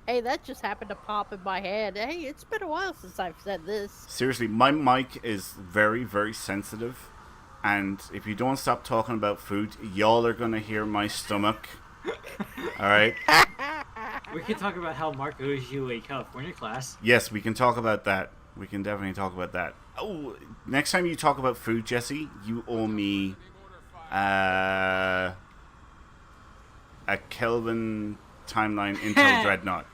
B: Hey, that just happened to pop in my head. Hey, it's been a while since I've said this.
A: Seriously, my mic is very, very sensitive. And if you don't stop talking about food, y'all are going to hear my stomach. Alright?
C: We can talk about how Mark owes you a California class.
A: Yes, we can talk about that. We can definitely talk about that. Oh, next time you talk about food, Jesse, you owe me a Kelvin timeline Intel Dreadnought.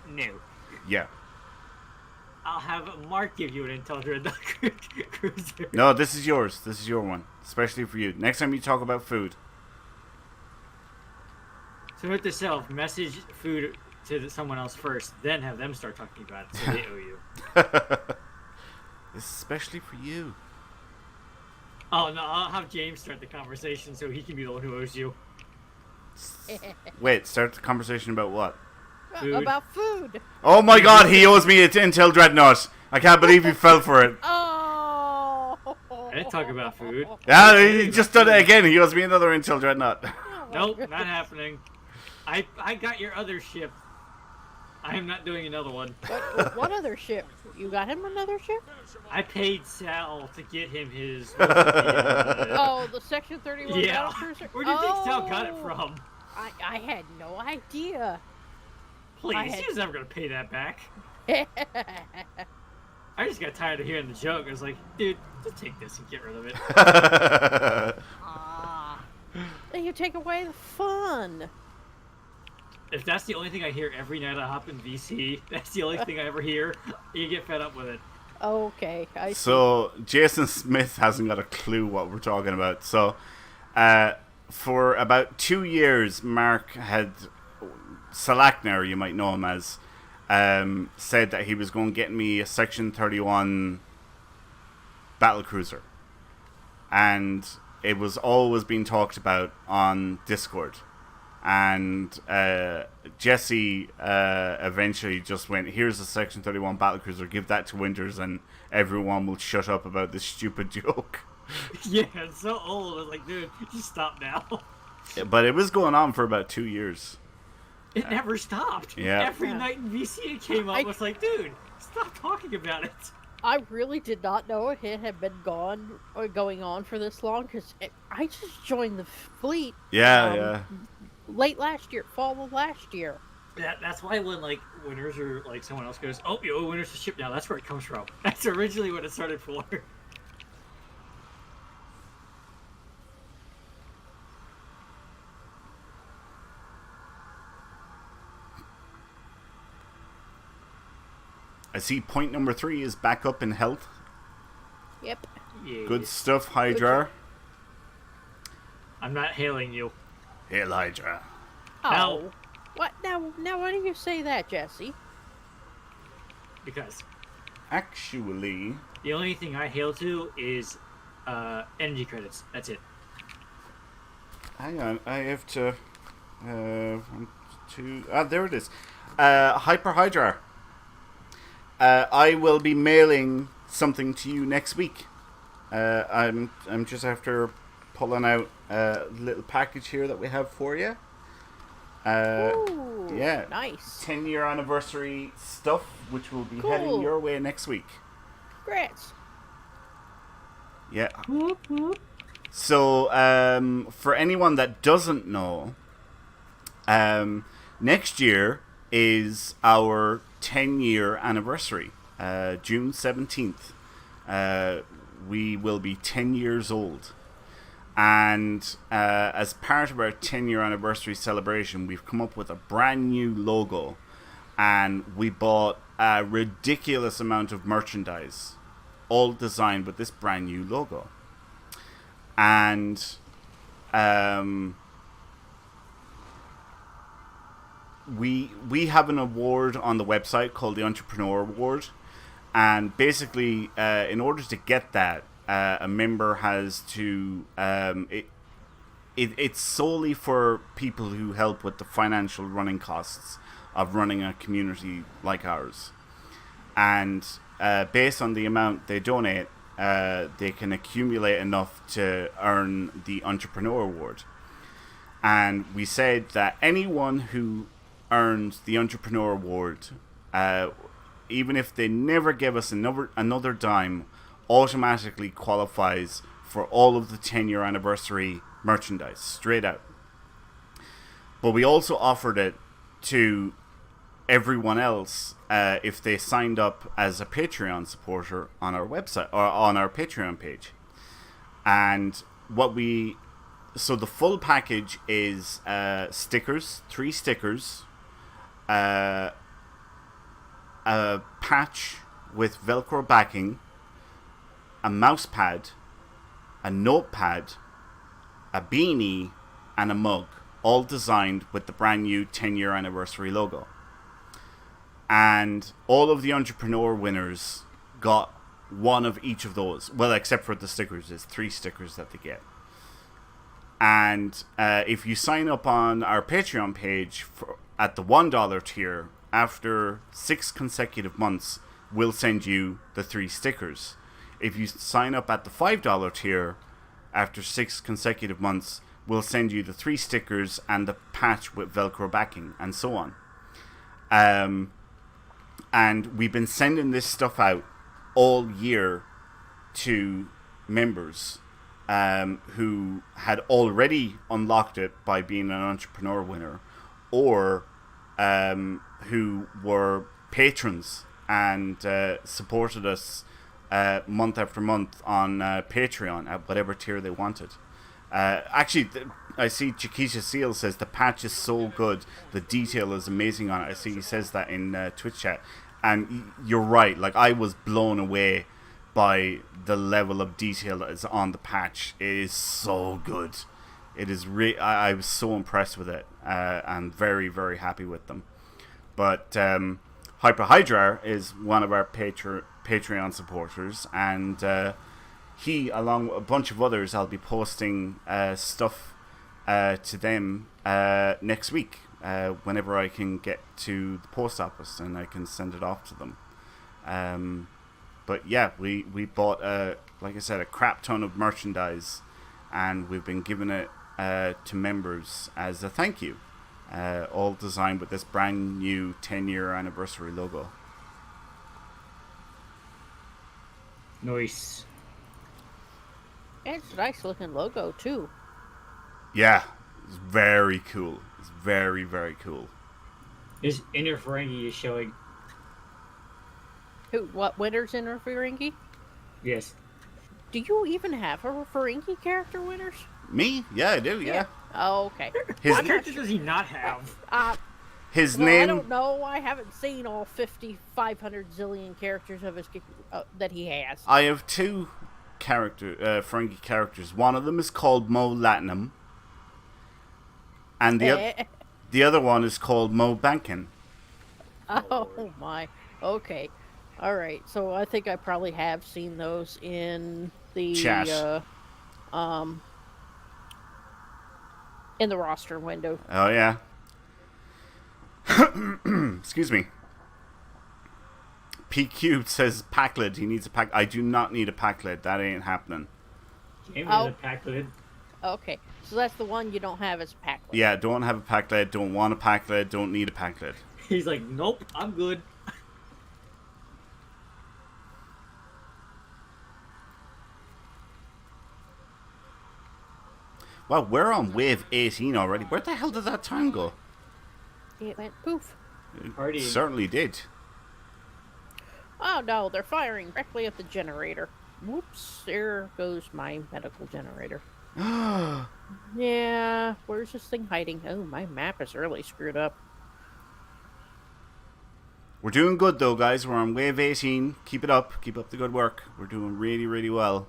C: No.
A: Yeah.
C: I'll have Mark give you an Intel Dreadnought cruiser.
A: No, this is yours. This is your one. Especially for you. Next time you talk about food.
C: So note to self, message food to someone else first, then have them start talking about it so they owe you.
A: This is especially for you.
C: Oh, no, I'll have James start the conversation so he can be the one who owes you.
A: Wait, start the conversation about what?
C: Food.
B: About food.
A: Oh my god, he owes me an Intel Dreadnought. I can't believe you fell for it.
B: Oh.
C: I didn't talk about food.
A: Yeah, he just done it again. He owes me another Intel Dreadnought.
C: Nope, not happening. I got your other ship. I am not doing another one.
B: What other ship? You got him another ship?
C: I paid Sal to get him his.
B: Oh, the Section 31
C: Yeah.
B: battlecruiser?
C: Where do you think Sal got it from?
B: I had no idea.
C: Please, he was never gonna pay that back. I just got tired of hearing the joke. I was like, dude, just take this and get rid of it.
B: Then you take away the fun.
C: If that's the only thing I hear every night I hop in VC, that's the only thing I ever hear, you get fed up with it.
B: Okay, I see.
A: So, Jason Smith hasn't got a clue what we're talking about. So, for about 2 years, Mark had, Salakner, you might know him as, said that he was going to get me a Section 31 battlecruiser. And it was always being talked about on Discord. And Jesse eventually just went, here's a Section 31 battlecruiser, give that to Winters and everyone will shut up about this stupid joke.
C: Yeah, it's so old. I was like, dude, just stop now.
A: But it was going on for about 2 years.
C: It never stopped.
A: Yeah.
C: Every night in VC it came up, I was like, dude, stop talking about it.
B: I really did not know it had been going on for this long, because I just joined the fleet.
A: Yeah.
B: Late last year, fall of last year.
C: That's why when like Winters or like someone else goes, oh, you owe Winters a ship now, that's where it comes from. That's originally what it started for.
A: I see point number 3 is back up in health.
B: Yep.
C: Yeah.
A: Good stuff, Hydra.
C: I'm not hailing you.
A: Hail Hydra.
B: Oh.
C: Ow.
B: What? Now, why do you say that, Jesse?
C: Because
A: Actually,
C: the only thing I hail to is energy credits. That's it.
A: hang on. I have to. One, two. There it is. Hyper Hydra. I will be mailing something to you next week. I'm just after pulling out a little package here that we have for you.
B: Ooh,
A: Yeah,
B: nice.
A: 10-year anniversary stuff, which will be heading
B: Cool.
A: your way next week.
B: Congrats.
A: Yeah. So, for anyone that doesn't know, next year is our 10-year anniversary, June 17th. We will be 10 years old. And as part of our 10-year anniversary celebration, we've come up with a brand new logo. And we bought a ridiculous amount of merchandise, all designed with this brand new logo. And we have an award on the website called the Entrepreneur Award. And basically, in order to get that, a member has to... it's solely for people who help with the financial running costs of running a community like ours. And based on the amount they donate, they can accumulate enough to earn the Entrepreneur Award. And we said that anyone who earns the Entrepreneur Award, even if they never give us another dime, automatically qualifies for all of the 10-year anniversary merchandise, straight out. But we also offered it to everyone else if they signed up as a Patreon supporter on our website or on our Patreon page. And so the full package is stickers, 3 stickers, a patch with Velcro backing, a mouse pad, a notepad, a beanie, and a mug, all designed with the brand new 10-year anniversary logo. And all of the Entrepreneur winners got one of each of those. Well, except for the stickers. There's 3 stickers that they get. And if you sign up on our Patreon page at the $1 tier, after 6 consecutive months, we'll send you the 3 stickers. If you sign up at the $5 tier, after 6 consecutive months, we'll send you the 3 stickers and the patch with Velcro backing, and so on. And we've been sending this stuff out all year to members who had already unlocked it by being an Entrepreneur winner, or who were patrons and supported us month after month on Patreon at whatever tier they wanted. Actually, I see Chiquisha Seal says the patch is so good, the detail is amazing on it. I see he says that in Twitch chat, and you're right. Like, I was blown away by the level of detail that is on the patch. It is so good. It is I was so impressed with it, and very, very happy with them. But Hyper Hydra is one of our Patreon supporters, and he, along with a bunch of others, I'll be posting stuff to them next week, whenever I can get to the post office and I can send it off to them. But yeah, we bought, like I said, a crap ton of merchandise, and we've been giving it to members as a thank you, all designed with this brand new 10-year anniversary logo.
C: Nice.
B: And it's a nice looking logo too.
A: Yeah, it's very cool. It's very, very cool.
C: His inner Ferengi is showing.
B: What winners in our Ferengi?
C: Yes.
B: Do you even have a Ferengi character, winners?
A: Me? Yeah, I do. Yeah.
B: Oh, okay.
A: His
C: What character does he not have?
A: his
B: Well,
A: name.
B: I don't know. I haven't seen all 500 zillion characters of his that he has.
A: I have 2 Ferengi characters. One of them is called Mo Latinum, and the other one is called Mo Bankin.
B: Oh my. Okay. All right. So I think I probably have seen those in the
A: Chat.
B: in the roster window.
A: Oh, yeah. Excuse me. PQ says pack lid. He needs a pack. I do not need a pack lid. That ain't happening.
C: Gave me
B: Oh.
C: the pack lid.
B: Okay, so that's the one you don't have as a pack lid.
A: Yeah, don't have a pack lid. Don't want a pack lid. Don't need a pack lid.
C: He's like, nope, I'm good.
A: Well, we're on wave 18 already. Where the hell did that time go?
B: It went poof.
A: It
C: Partying.
A: certainly did.
B: Oh no, they're firing directly at the generator. Whoops, there goes my medical generator. Yeah, where's this thing hiding? Oh, my map is really screwed up.
A: We're doing good though, guys. We're on wave 18. Keep it up. Keep up the good work. We're doing really, really well.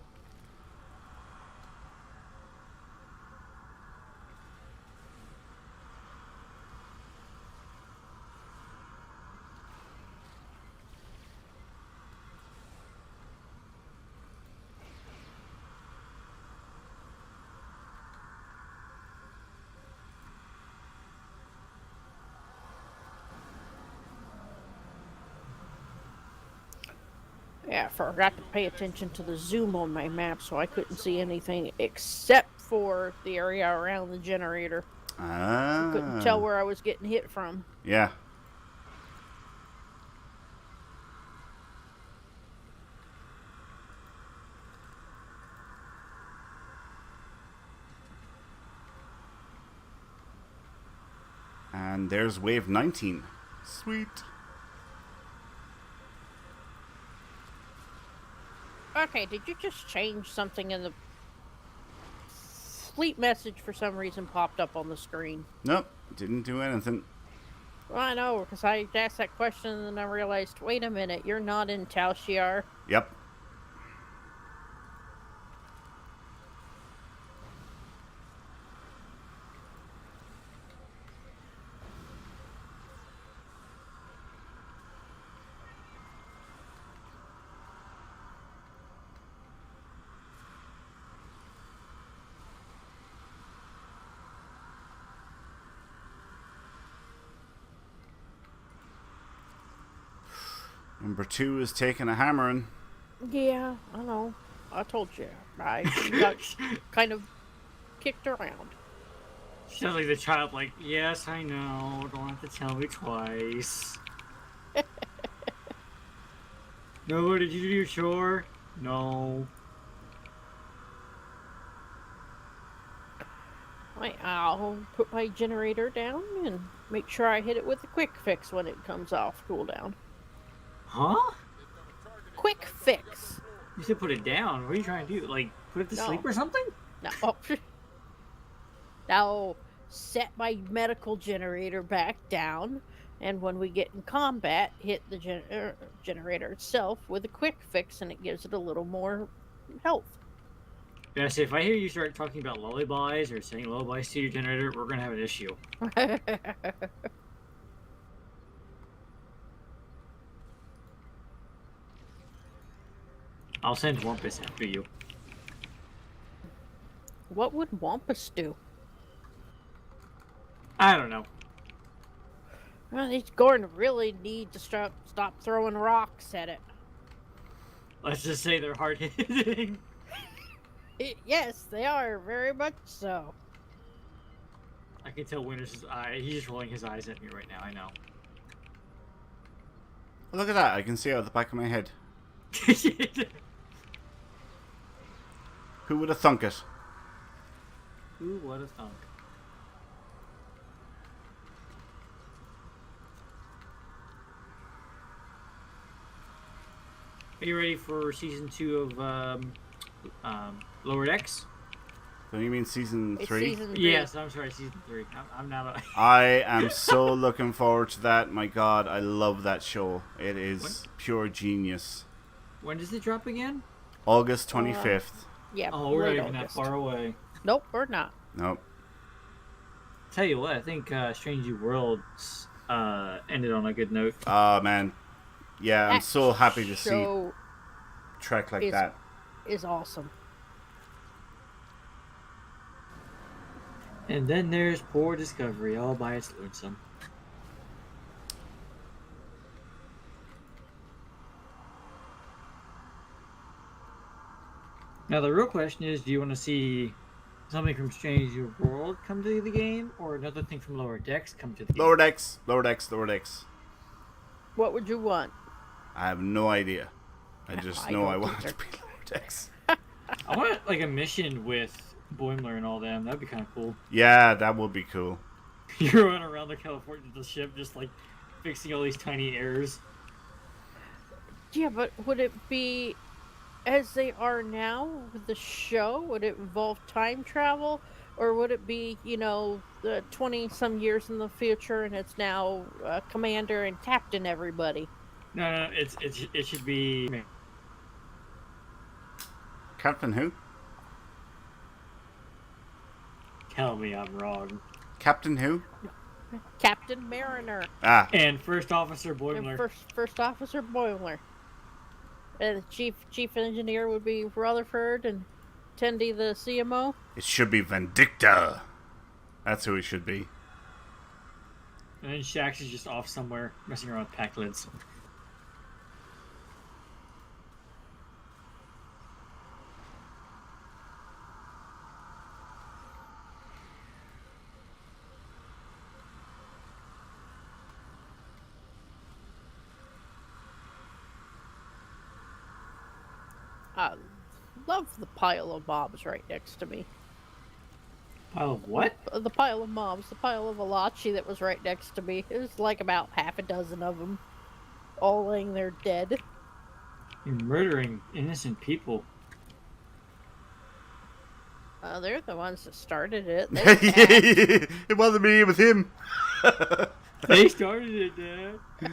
B: Yeah, I forgot to pay attention to the zoom on my map, so I couldn't see anything except for the area around the generator.
A: Ah.
B: Couldn't tell where I was getting hit from.
A: Yeah. And there's wave 19. Sweet.
B: Okay, did you just change something in the fleet message for some reason popped up on the screen?
A: Nope. Didn't do anything.
B: Well, I know, because I asked that question and then I realized, wait a minute, you're not in Tal Shiar.
A: Yep. Number 2 is taking a hammering.
B: Yeah, I know. I told you. I got kind of kicked around.
C: Sounds like the child, like, yes, I know. Don't have to tell me twice. No, did you do your chore? No.
B: I'll put my generator down and make sure I hit it with a quick fix when it comes off cooldown.
C: Huh?
B: Quick fix.
C: You should put it down. What are you trying to do? Like, put it to
B: No.
C: sleep or something?
B: Now, now set my medical generator back down, and when we get in combat, hit the generator itself with a quick fix, and it gives it a little more health.
C: Yeah, see, if I hear you start talking about lullabies or saying lullabies to your generator, we're gonna have an issue. I'll send Wampus after you.
B: What would Wampus do?
C: I don't know.
B: Well, he's going to really need to stop throwing rocks at it.
C: Let's just say they're hard hitting.
B: Yes, they are, very much so.
C: I can tell Winter's eye. He's just rolling his eyes at me right now. I know.
A: Look at that. I can see out the back of my head. Who would have thunk it?
C: Who would have thunk? Are you ready for season 2 of Lower Decks?
A: So you mean season
B: It's
A: 3?
B: season 3.
C: Yes, I'm sorry, season 3. I'm not.
A: I am so looking forward to that. My God, I love that show. It is pure genius.
C: When does it drop again?
A: August 25th.
B: Yeah.
C: Oh, we're not
B: late
C: even that
B: August.
C: far away.
B: Nope, we're not.
A: Nope.
C: Tell you what, I think Strange New Worlds ended on a good note.
A: Oh, man. Yeah, I'm
B: That
A: so happy to see
B: show
A: Trek like
B: is-
A: that.
B: is awesome.
C: And then there's poor Discovery all by its lonesome. Now the real question is, do you want to see something from Strange New World come to the game, or another thing from Lower Decks come to the game?
A: Lower Decks, Lower Decks, Lower Decks.
B: What would you want?
A: I have no idea. I just know I want it
B: either.
A: to be Lower Decks.
C: I want like a mission with Boimler and all them. That'd be kind of cool.
A: Yeah, that would be cool.
C: You're running around the California ship, just like fixing all these tiny errors.
B: Yeah, but would it be as they are now with the show? Would it involve time travel? Or would it be, 20-some years in the future and it's now Commander and Captain everybody?
C: No, it should be.
A: Captain who?
C: Tell me I'm wrong.
A: Captain who?
B: Captain Mariner
A: Ah,
C: And First Officer
B: and
C: Boimler.
B: First Officer Boimler. And the chief engineer would be Rutherford and Tendi the CMO.
A: it should be Vindicta. That's who it should be.
C: And then Shax is just off somewhere messing around with pack lids.
B: I love the pile of mobs right next to me.
C: Pile of what?
B: The pile of mobs, the pile of Alachi that was right next to me. It was like about half a dozen of them, all laying there dead.
C: You're murdering innocent people.
B: They're the ones that started it. They attacked.
A: It wasn't me, it was him.
C: They started it, Dad.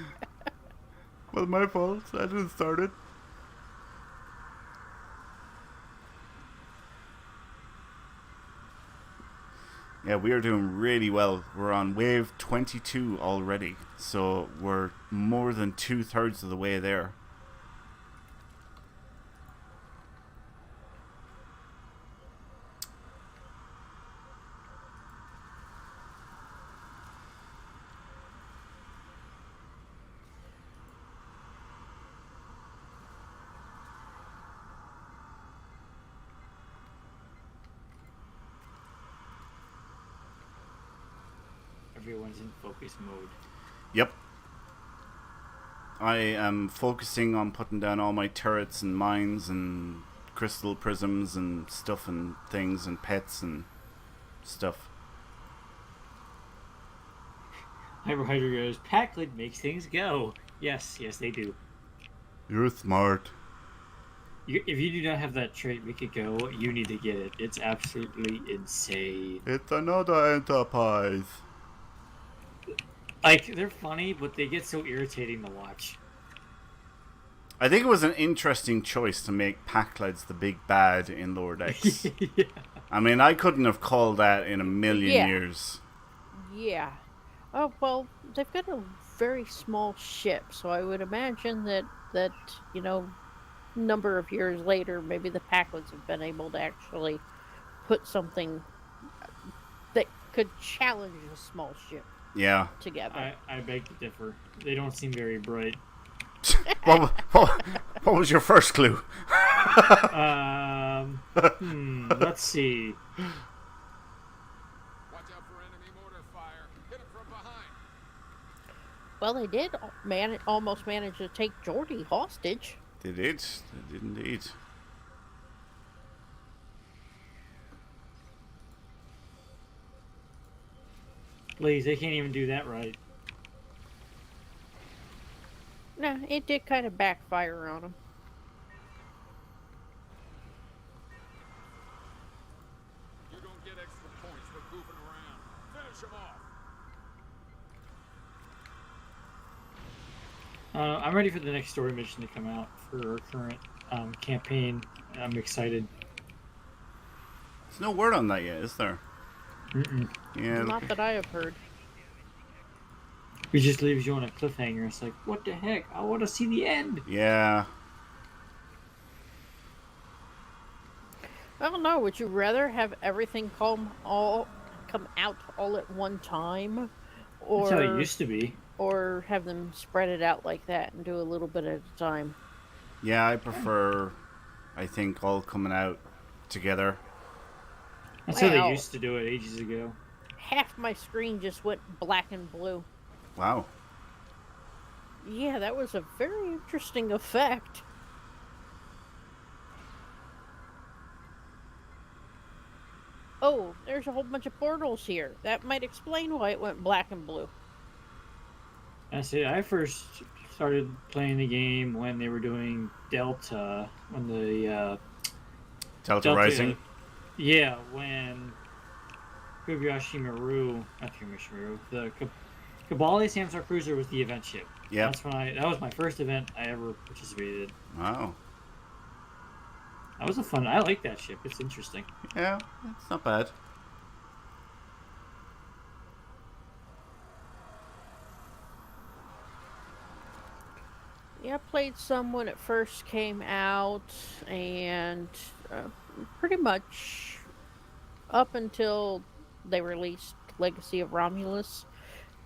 A: Well, my fault. I didn't start it. Yeah, we are doing really well. We're on wave 22 already, so we're more than 2/3 of the way there.
C: Everyone's in focus mode.
A: Yep. I am focusing on putting down all my turrets and mines and crystal prisms and stuff and things and pets and stuff.
C: Hyper goes, Packlid makes things go. Yes, they do.
A: You're smart.
C: If you do not have that trait, make it go, you need to get it. It's absolutely insane.
A: It's another enterprise.
C: Like, they're funny, but they get so irritating to watch.
A: I think it was an interesting choice to make Packleds the big bad in Lower Decks.
C: Yeah.
A: I mean, I couldn't have called that in a million
B: Yeah.
A: years.
B: Yeah. Oh, well, they've got a very small ship, so I would imagine that number of years later, maybe the Packlets have been able to actually put something that could challenge a small ship
A: Yeah.
B: together.
C: I beg to differ. They don't seem very bright.
A: What was your first clue?
C: Let's see.
D: Watch out for enemy mortar fire. Hit him from behind.
B: Well, they did almost manage to take Geordie hostage.
A: They did. They did indeed.
C: Please, they can't even do that right.
B: Nah, it did kind of backfire on them.
D: You don't get extra points for goofing around. Finish him off.
C: I'm ready for the next story mission to come out for our current campaign. I'm excited.
A: There's no word on that yet, is there?
C: Mm-mm.
A: Yeah.
B: Not that I have heard.
C: It just leaves you on a cliffhanger. It's like, what the heck? I want to see the end.
A: Yeah.
B: I don't know. Would you rather have everything come come out all at one time,
C: That's how it
B: or
C: used to be.
B: have them spread it out like that and do a little bit at a time.
A: Yeah, I prefer, I think, all coming out together.
C: That's how they
B: Wow.
C: used to do it ages ago.
B: Half my screen just went black and blue.
A: Wow.
B: Yeah, that was a very interesting effect. Oh, there's a whole bunch of portals here. That might explain why it went black and blue.
C: That's it. I first started playing the game when they were doing Delta, when the
A: Delta Rising.
C: Yeah, when Kobayashi Maru, not Kobayashi Maru, the Kabali Samsar Cruiser was the event ship.
A: Yeah.
C: That's when that was my first event I ever participated in.
A: Wow.
C: That was I like that ship. It's interesting.
A: Yeah, it's not bad.
B: Yeah, I played some when it first came out, and pretty much up until they released Legacy of Romulus,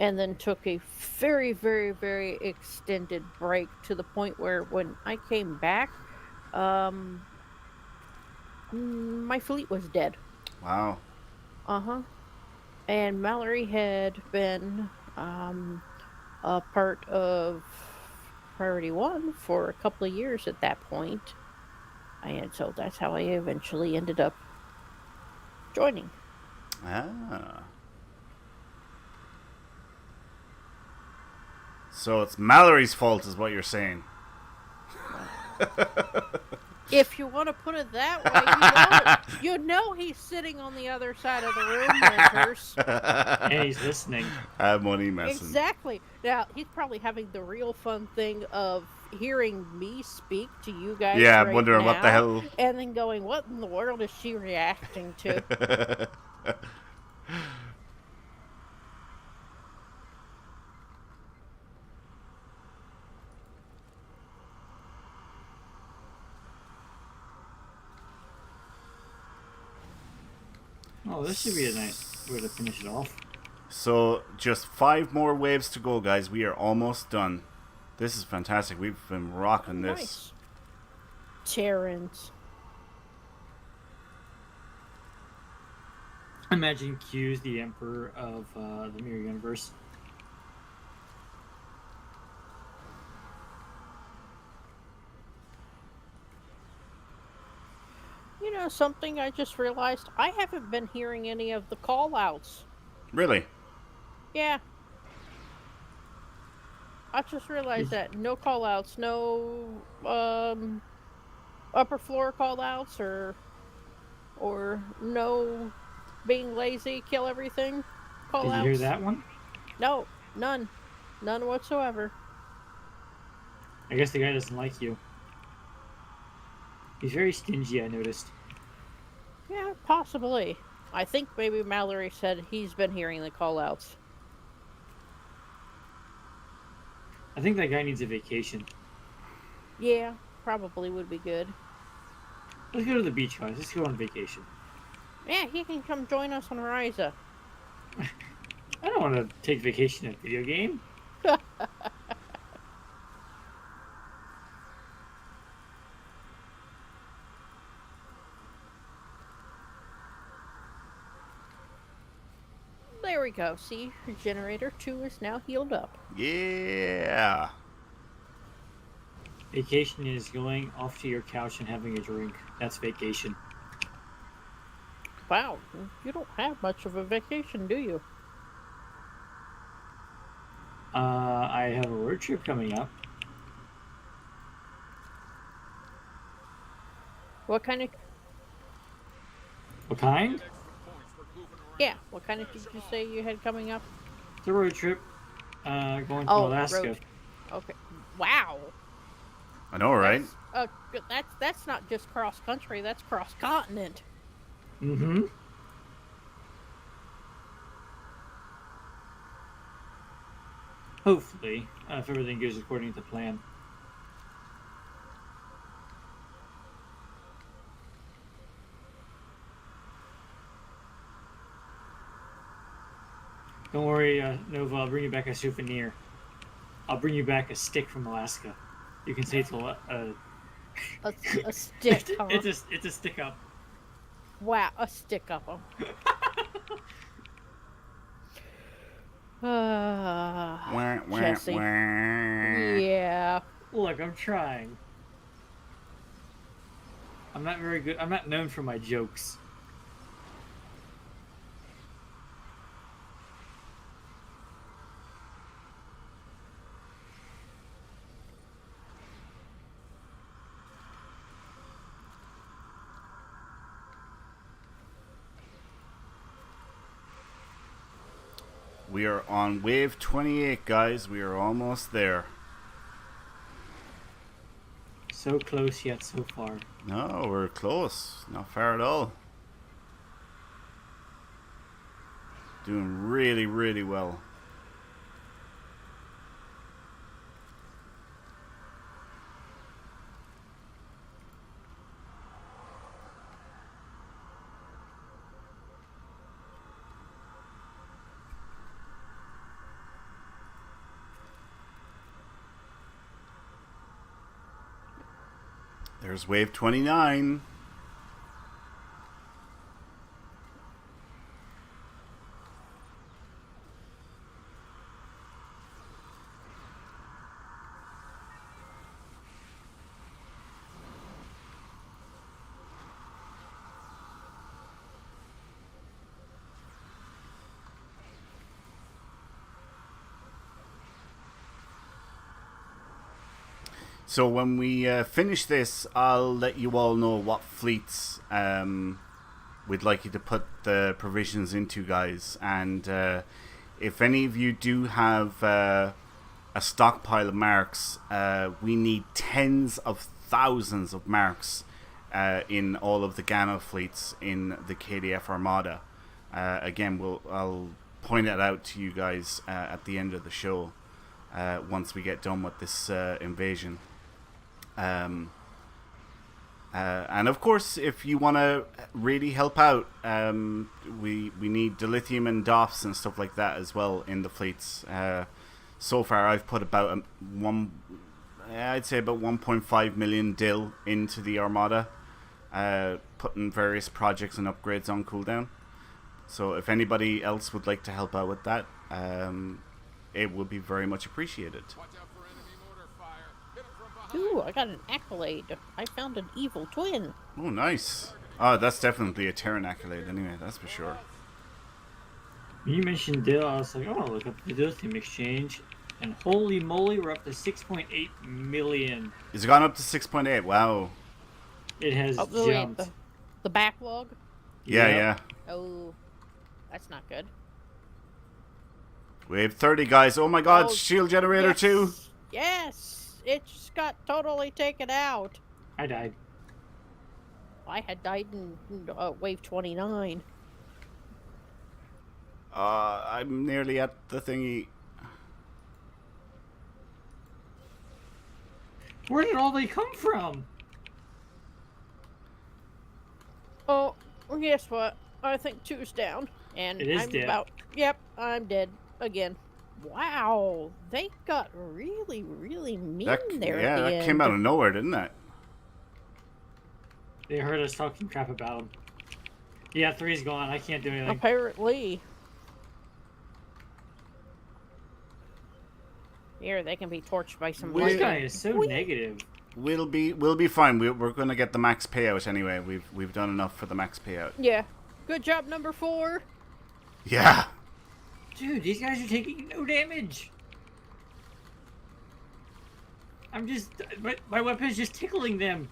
B: and then took a very, very, very extended break to the point where when I came back, my fleet was dead.
A: Wow.
B: Uh-huh. And Mallory had been a part of Priority One for a couple of years at that point. And so that's how I eventually ended up joining.
A: Ah. So it's Mallory's fault, is what you're saying.
B: If you want to put it that way, you know he's sitting on the other side of the room, Winters.
C: And he's listening.
A: Money messing.
B: Exactly. Now, he's probably having the real fun thing of hearing me speak to you guys.
A: Yeah,
B: right
A: I'm wondering
B: now,
A: what the hell.
B: And then going, what in the world is she reacting to?
C: Oh, this should be a nice way to finish it off.
A: So, just 5 more waves to go, guys. We are almost done. This is fantastic. We've been rocking this.
B: Nice. Terrans.
C: Imagine Q's the Emperor of the Mirror Universe.
B: You know something I just realized? I haven't been hearing any of the call-outs.
A: Really?
B: Yeah. I just realized that. No call-outs, no upper floor call-outs or no being lazy, kill everything call-outs.
C: Did you hear that one?
B: No, none. None whatsoever.
C: I guess the guy doesn't like you. He's very stingy, I noticed.
B: Yeah, possibly. I think maybe Mallory said he's been hearing the call-outs.
C: I think that guy needs a vacation.
B: Yeah, probably would be good.
C: Let's go to the beach, guys. Let's go on vacation.
B: Yeah, he can come join us on Ryza.
C: I don't want to take vacation in a video game.
B: There we go. See, Generator 2 is now healed up.
A: Yeah.
C: Vacation is going off to your couch and having a drink. That's vacation.
B: Wow, you don't have much of a vacation, do you?
C: I have a road trip coming up.
B: What kind of...
C: What kind?
B: Yeah, what kind of did you say you had coming up?
C: It's a road trip. Going to
B: Oh,
C: Alaska.
B: road. Okay. Wow.
A: I know, right?
B: That's not just cross country. That's cross continent.
C: Mm-hmm. Hopefully, if everything goes according to plan. Don't worry, Nova. I'll bring you back a souvenir. I'll bring you back a stick from Alaska. You can say it's
B: A stick, huh?
C: it's a stick up.
B: Wow, a stick up 'em.
A: Wah, wah,
B: Jesse.
A: wah.
B: Yeah.
C: Look, I'm trying. I'm not very good. I'm not known for my jokes.
A: We are on wave 28, guys. We are almost there.
C: So close yet so far.
A: No, we're close. Not far at all. Doing really, really well. There's wave 29. So when we finish this, I'll let you all know what fleets we'd like you to put the provisions into, guys. And if any of you do have a stockpile of marks, we need tens of thousands of marks in all of the Gamma fleets in the KDF Armada. Again, I'll point it out to you guys at the end of the show once we get done with this invasion. And of course, if you want to really help out, we need dilithium and DOFs and stuff like that as well in the fleets. So far, I've put about I'd say about 1.5 million DIL into the Armada, putting various projects and upgrades on cooldown. So if anybody else would like to help out with that, it would be very much appreciated.
D: Watch out for enemy mortar fire. Hit 'em from behind.
B: Ooh, I got an accolade. I found an evil twin.
A: Oh, nice. Oh, that's definitely a Terran accolade anyway, that's for sure.
C: When you mentioned DIL, I was like, oh, look up the dilithium exchange. And holy moly, we're up to 6.8 million.
A: Is it gone up to 6.8? Wow.
C: It has
B: Oh, wait,
C: jumped.
B: the backlog?
A: Yeah,
C: Yep.
A: yeah.
B: Oh, that's not good.
A: Wave 30, guys. Oh my god,
B: Oh,
A: shield generator
B: yes.
A: 2.
B: Yes! It just got totally taken out.
C: I died.
B: I had died in wave 29.
A: I'm nearly at the thingy.
C: Where did all they come from?
B: Oh, well, guess what? I think 2's down. And
C: It is
B: I'm
C: dead.
B: Yep, I'm dead again. Wow, they got really, really mean there at the
A: That
B: end.
A: came out of nowhere, didn't it?
C: They heard us talking crap about them. Yeah, 3's gone. I can't do anything.
B: Apparently. Here, they can be torched by some
A: We-
C: This
B: light.
C: guy is so negative.
A: We'll be fine. We're going to get the max payout anyway. We've done enough for the max payout.
B: Yeah. Good job, number 4.
A: Yeah.
C: Dude, these guys are taking no damage. I'm just... My weapon is just tickling them.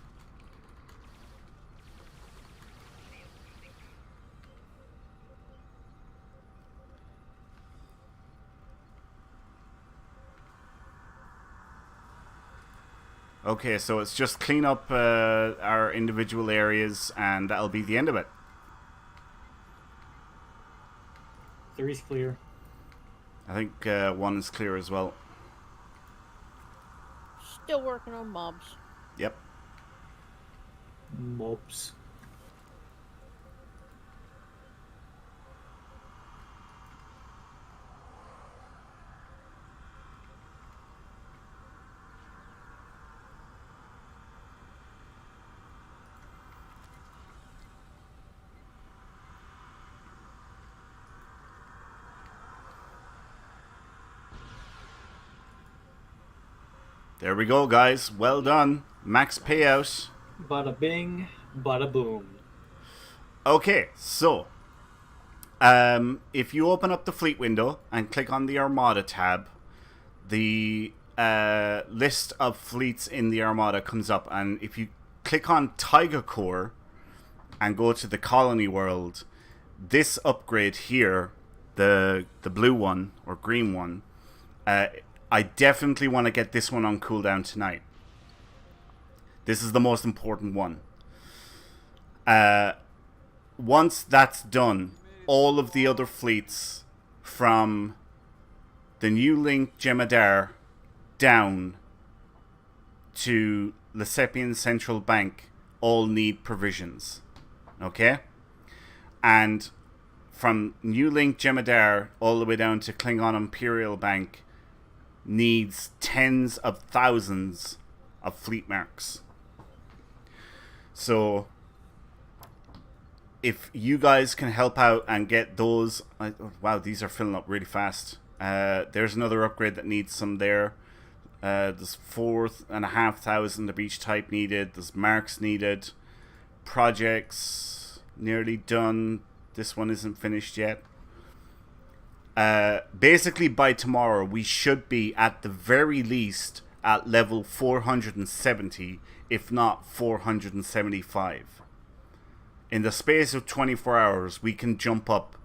A: Okay, so it's just clean up our individual areas, and that'll be the end of it.
C: 3's clear.
A: I think 1 is clear as well.
B: Still working on mobs.
A: Yep.
C: Mopes.
A: There we go, guys. Well done. Max payout.
C: Bada bing, bada boom.
A: Okay, so if you open up the fleet window and click on the Armada tab, the list of fleets in the Armada comes up, and if you click on Tiger Core and go to the colony world, this upgrade here, the blue one or green one, I definitely want to get this one on cooldown tonight. This is the most important one. Once that's done, all of the other fleets from the New Link Jemadar down to Lesepian Central Bank all need provisions. Okay? And from New Link Jemadar all the way down to Klingon Imperial Bank needs tens of thousands of fleet marks. So if you guys can help out and get those... wow, these are filling up really fast. There's another upgrade that needs some there. There's 4,500 of each type needed. There's marks needed. Projects nearly done. This one isn't finished yet. Basically, by tomorrow, we should be at the very least at level 470, if not 475. In the space of 24 hours, we can jump up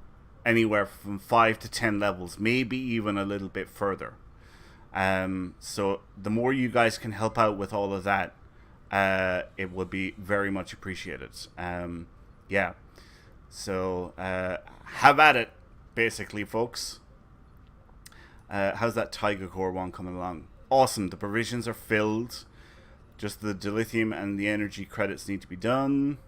A: anywhere from 5 to 10 levels, maybe even a little bit further. So the more you guys can help out with all of that, it would be very much appreciated. Yeah. So have at it, basically, folks. How's that Tiger Core one coming along? Awesome. The provisions are filled. Just the dilithium and the energy credits need to be done.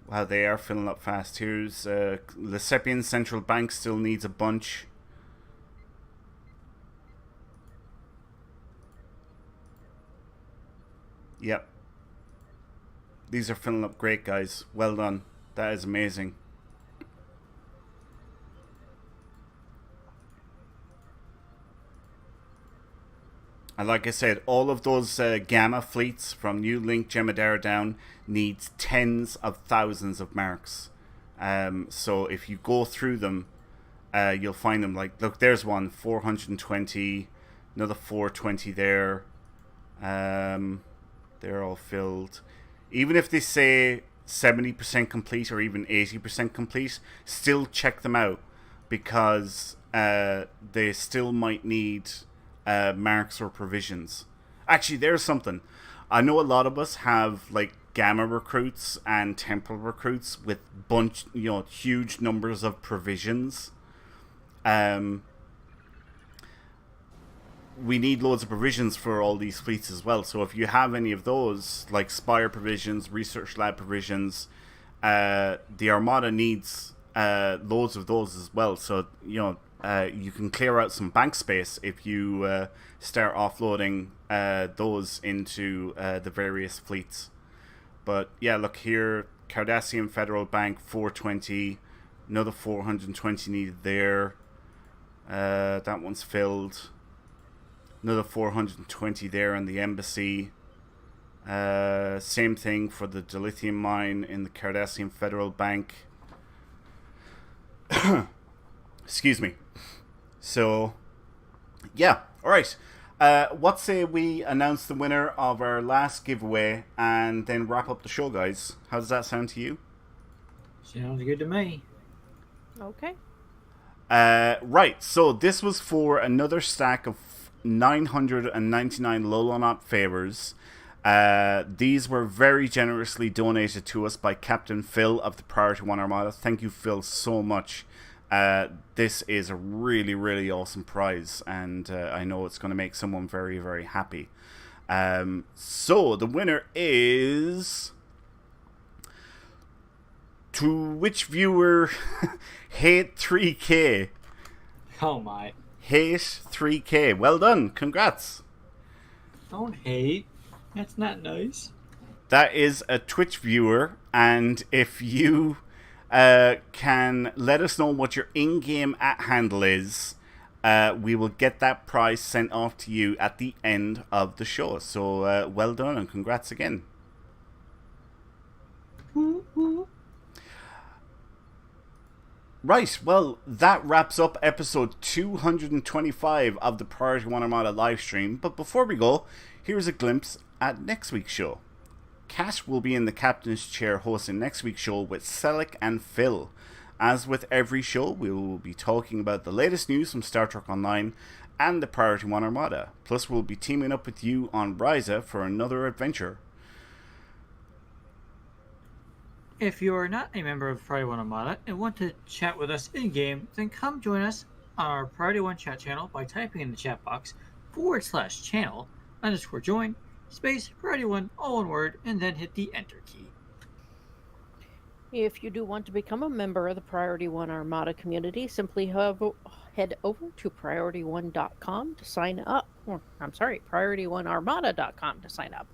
A: Wow, they are filling up fast. Here's Lesepian Central Bank still needs a bunch. Yep. These are filling up great, guys. Well done. That is amazing. And like I said, all of those Gamma fleets from New Link Jemadar down needs tens of thousands of marks. So if you go through them, you'll find them. Like, look, there's one, 420, another 420 there. They're all filled. Even if they say 70% complete or even 80% complete, still check them out, because they still might need marks or provisions. Actually, there's something. I know a lot of us have like Gamma recruits and Temple recruits with huge numbers of provisions. We need loads of provisions for all these fleets as well. So if you have any of those, like Spire provisions, Research Lab provisions, the Armada needs loads of those as well. So, you can clear out some bank space if you start offloading those into the various fleets. But yeah, look here, Cardassian Federal Bank 420, another 420 needed there. That one's filled. Another 420 there in the embassy. Same thing for the dilithium mine in the Cardassian Federal Bank. Excuse me. So, yeah. All right. What say we announce the winner of our last giveaway and then wrap up the show, guys? How does that sound to you?
C: Sounds good to me.
B: Okay.
A: Right. So this was for another stack of 999 Lolonot favors. These were very generously donated to us by Captain Phil of the Priority One Armada. Thank you, Phil, so much. This is a really, really awesome prize, and I know it's going to make someone very, very happy. So the winner is Twitch viewer Hate 3K.
C: Oh my.
A: Hate 3K. Well done. Congrats.
C: Don't hate. That's not nice.
A: That is a Twitch viewer, and if you can let us know what your in-game @ handle is, we will get that prize sent off to you at the end of the show. So well done and congrats again. Right, well, that wraps up episode 225 of the Priority One Armada live stream. But before we go, here's a glimpse at next week's show. Kat will be in the captain's chair hosting next week's show with Selic and Phil. As with every show, we will be talking about the latest news from Star Trek Online and the Priority One Armada. Plus, we'll be teaming up with you on Ryza for another adventure.
C: If you are not a member of Priority One Armada and want to chat with us in-game, then come join us on our Priority One chat channel by typing in the chat box /channel_join space Priority One, all one word, and then hit the enter key.
B: If you do want to become a member of the Priority One Armada community, simply head over to PriorityOne.com to sign up. PriorityOneArmada.com to sign up.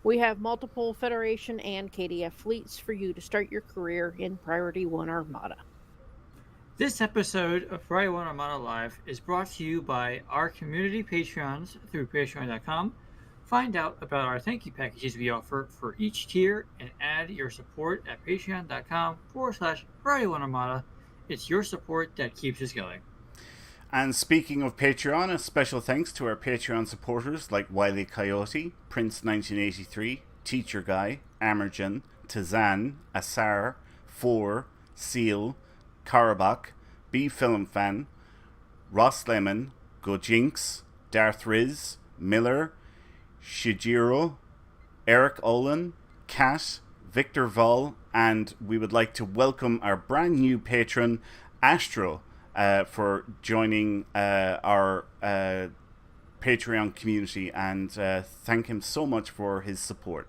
B: We have multiple Federation and KDF fleets for you to start your career in Priority One Armada.
C: This episode of Priority One Armada Live is brought to you by our community Patreons through Patreon.com. Find out about our thank you packages we offer for each tier and add your support at patreon.com/Priority One Armada. It's your support that keeps us going.
A: And speaking of Patreon, a special thanks to our Patreon supporters like Wiley Coyote, Prince1983, Teacher Guy, Amerjan, Tazan, Asar, Four, Seal, Karabak, B Film Fan, Ross Lemon, Gojinx, Darth Riz, Miller, Shijiro, Eric Olin, Kat, Victor Vol, and we would like to welcome our brand new patron, Astro, for joining our Patreon community, and thank him so much for his support.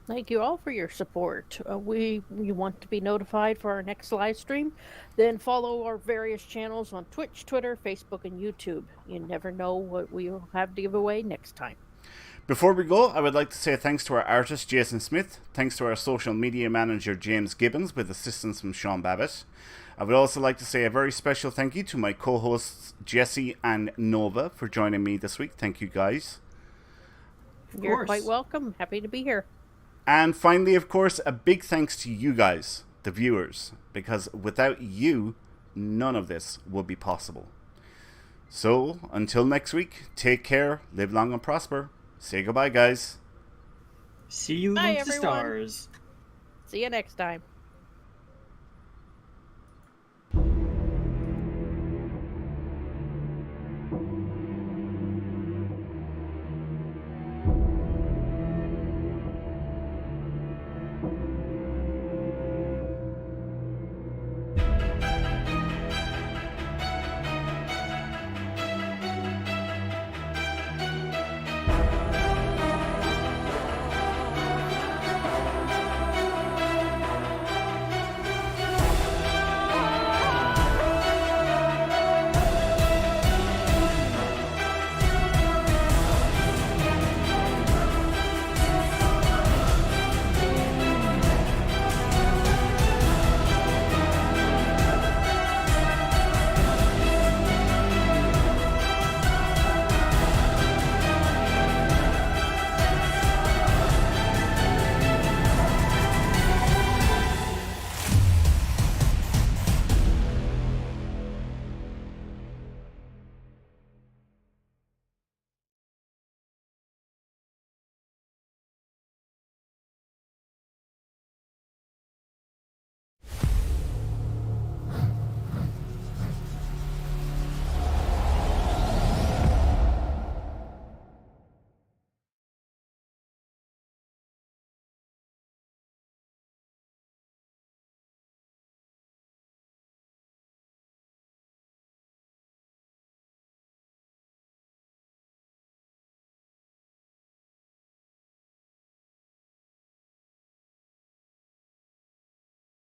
B: Thank you all for your support. You want to be notified for our next live stream? Then follow our various channels on Twitch, Twitter, Facebook, and YouTube. You never know what we will have to give away next time.
A: Before we go, I would like to say thanks to our artist, Jason Smith. Thanks to our social media manager, James Gibbons, with assistance from Sean Babbitt. I would also like to say a very special thank you to my co-hosts, Jesse and Nova, for joining me this week. Thank you, guys.
B: You're quite welcome. Happy to be here.
A: And finally, of course, a big thanks to you guys, the viewers, because without you, none of this would be possible. So, until next week, take care, live long and prosper. Say goodbye, guys.
C: See you
B: Bye,
C: amongst the
B: everyone.
C: stars.
B: See you next time.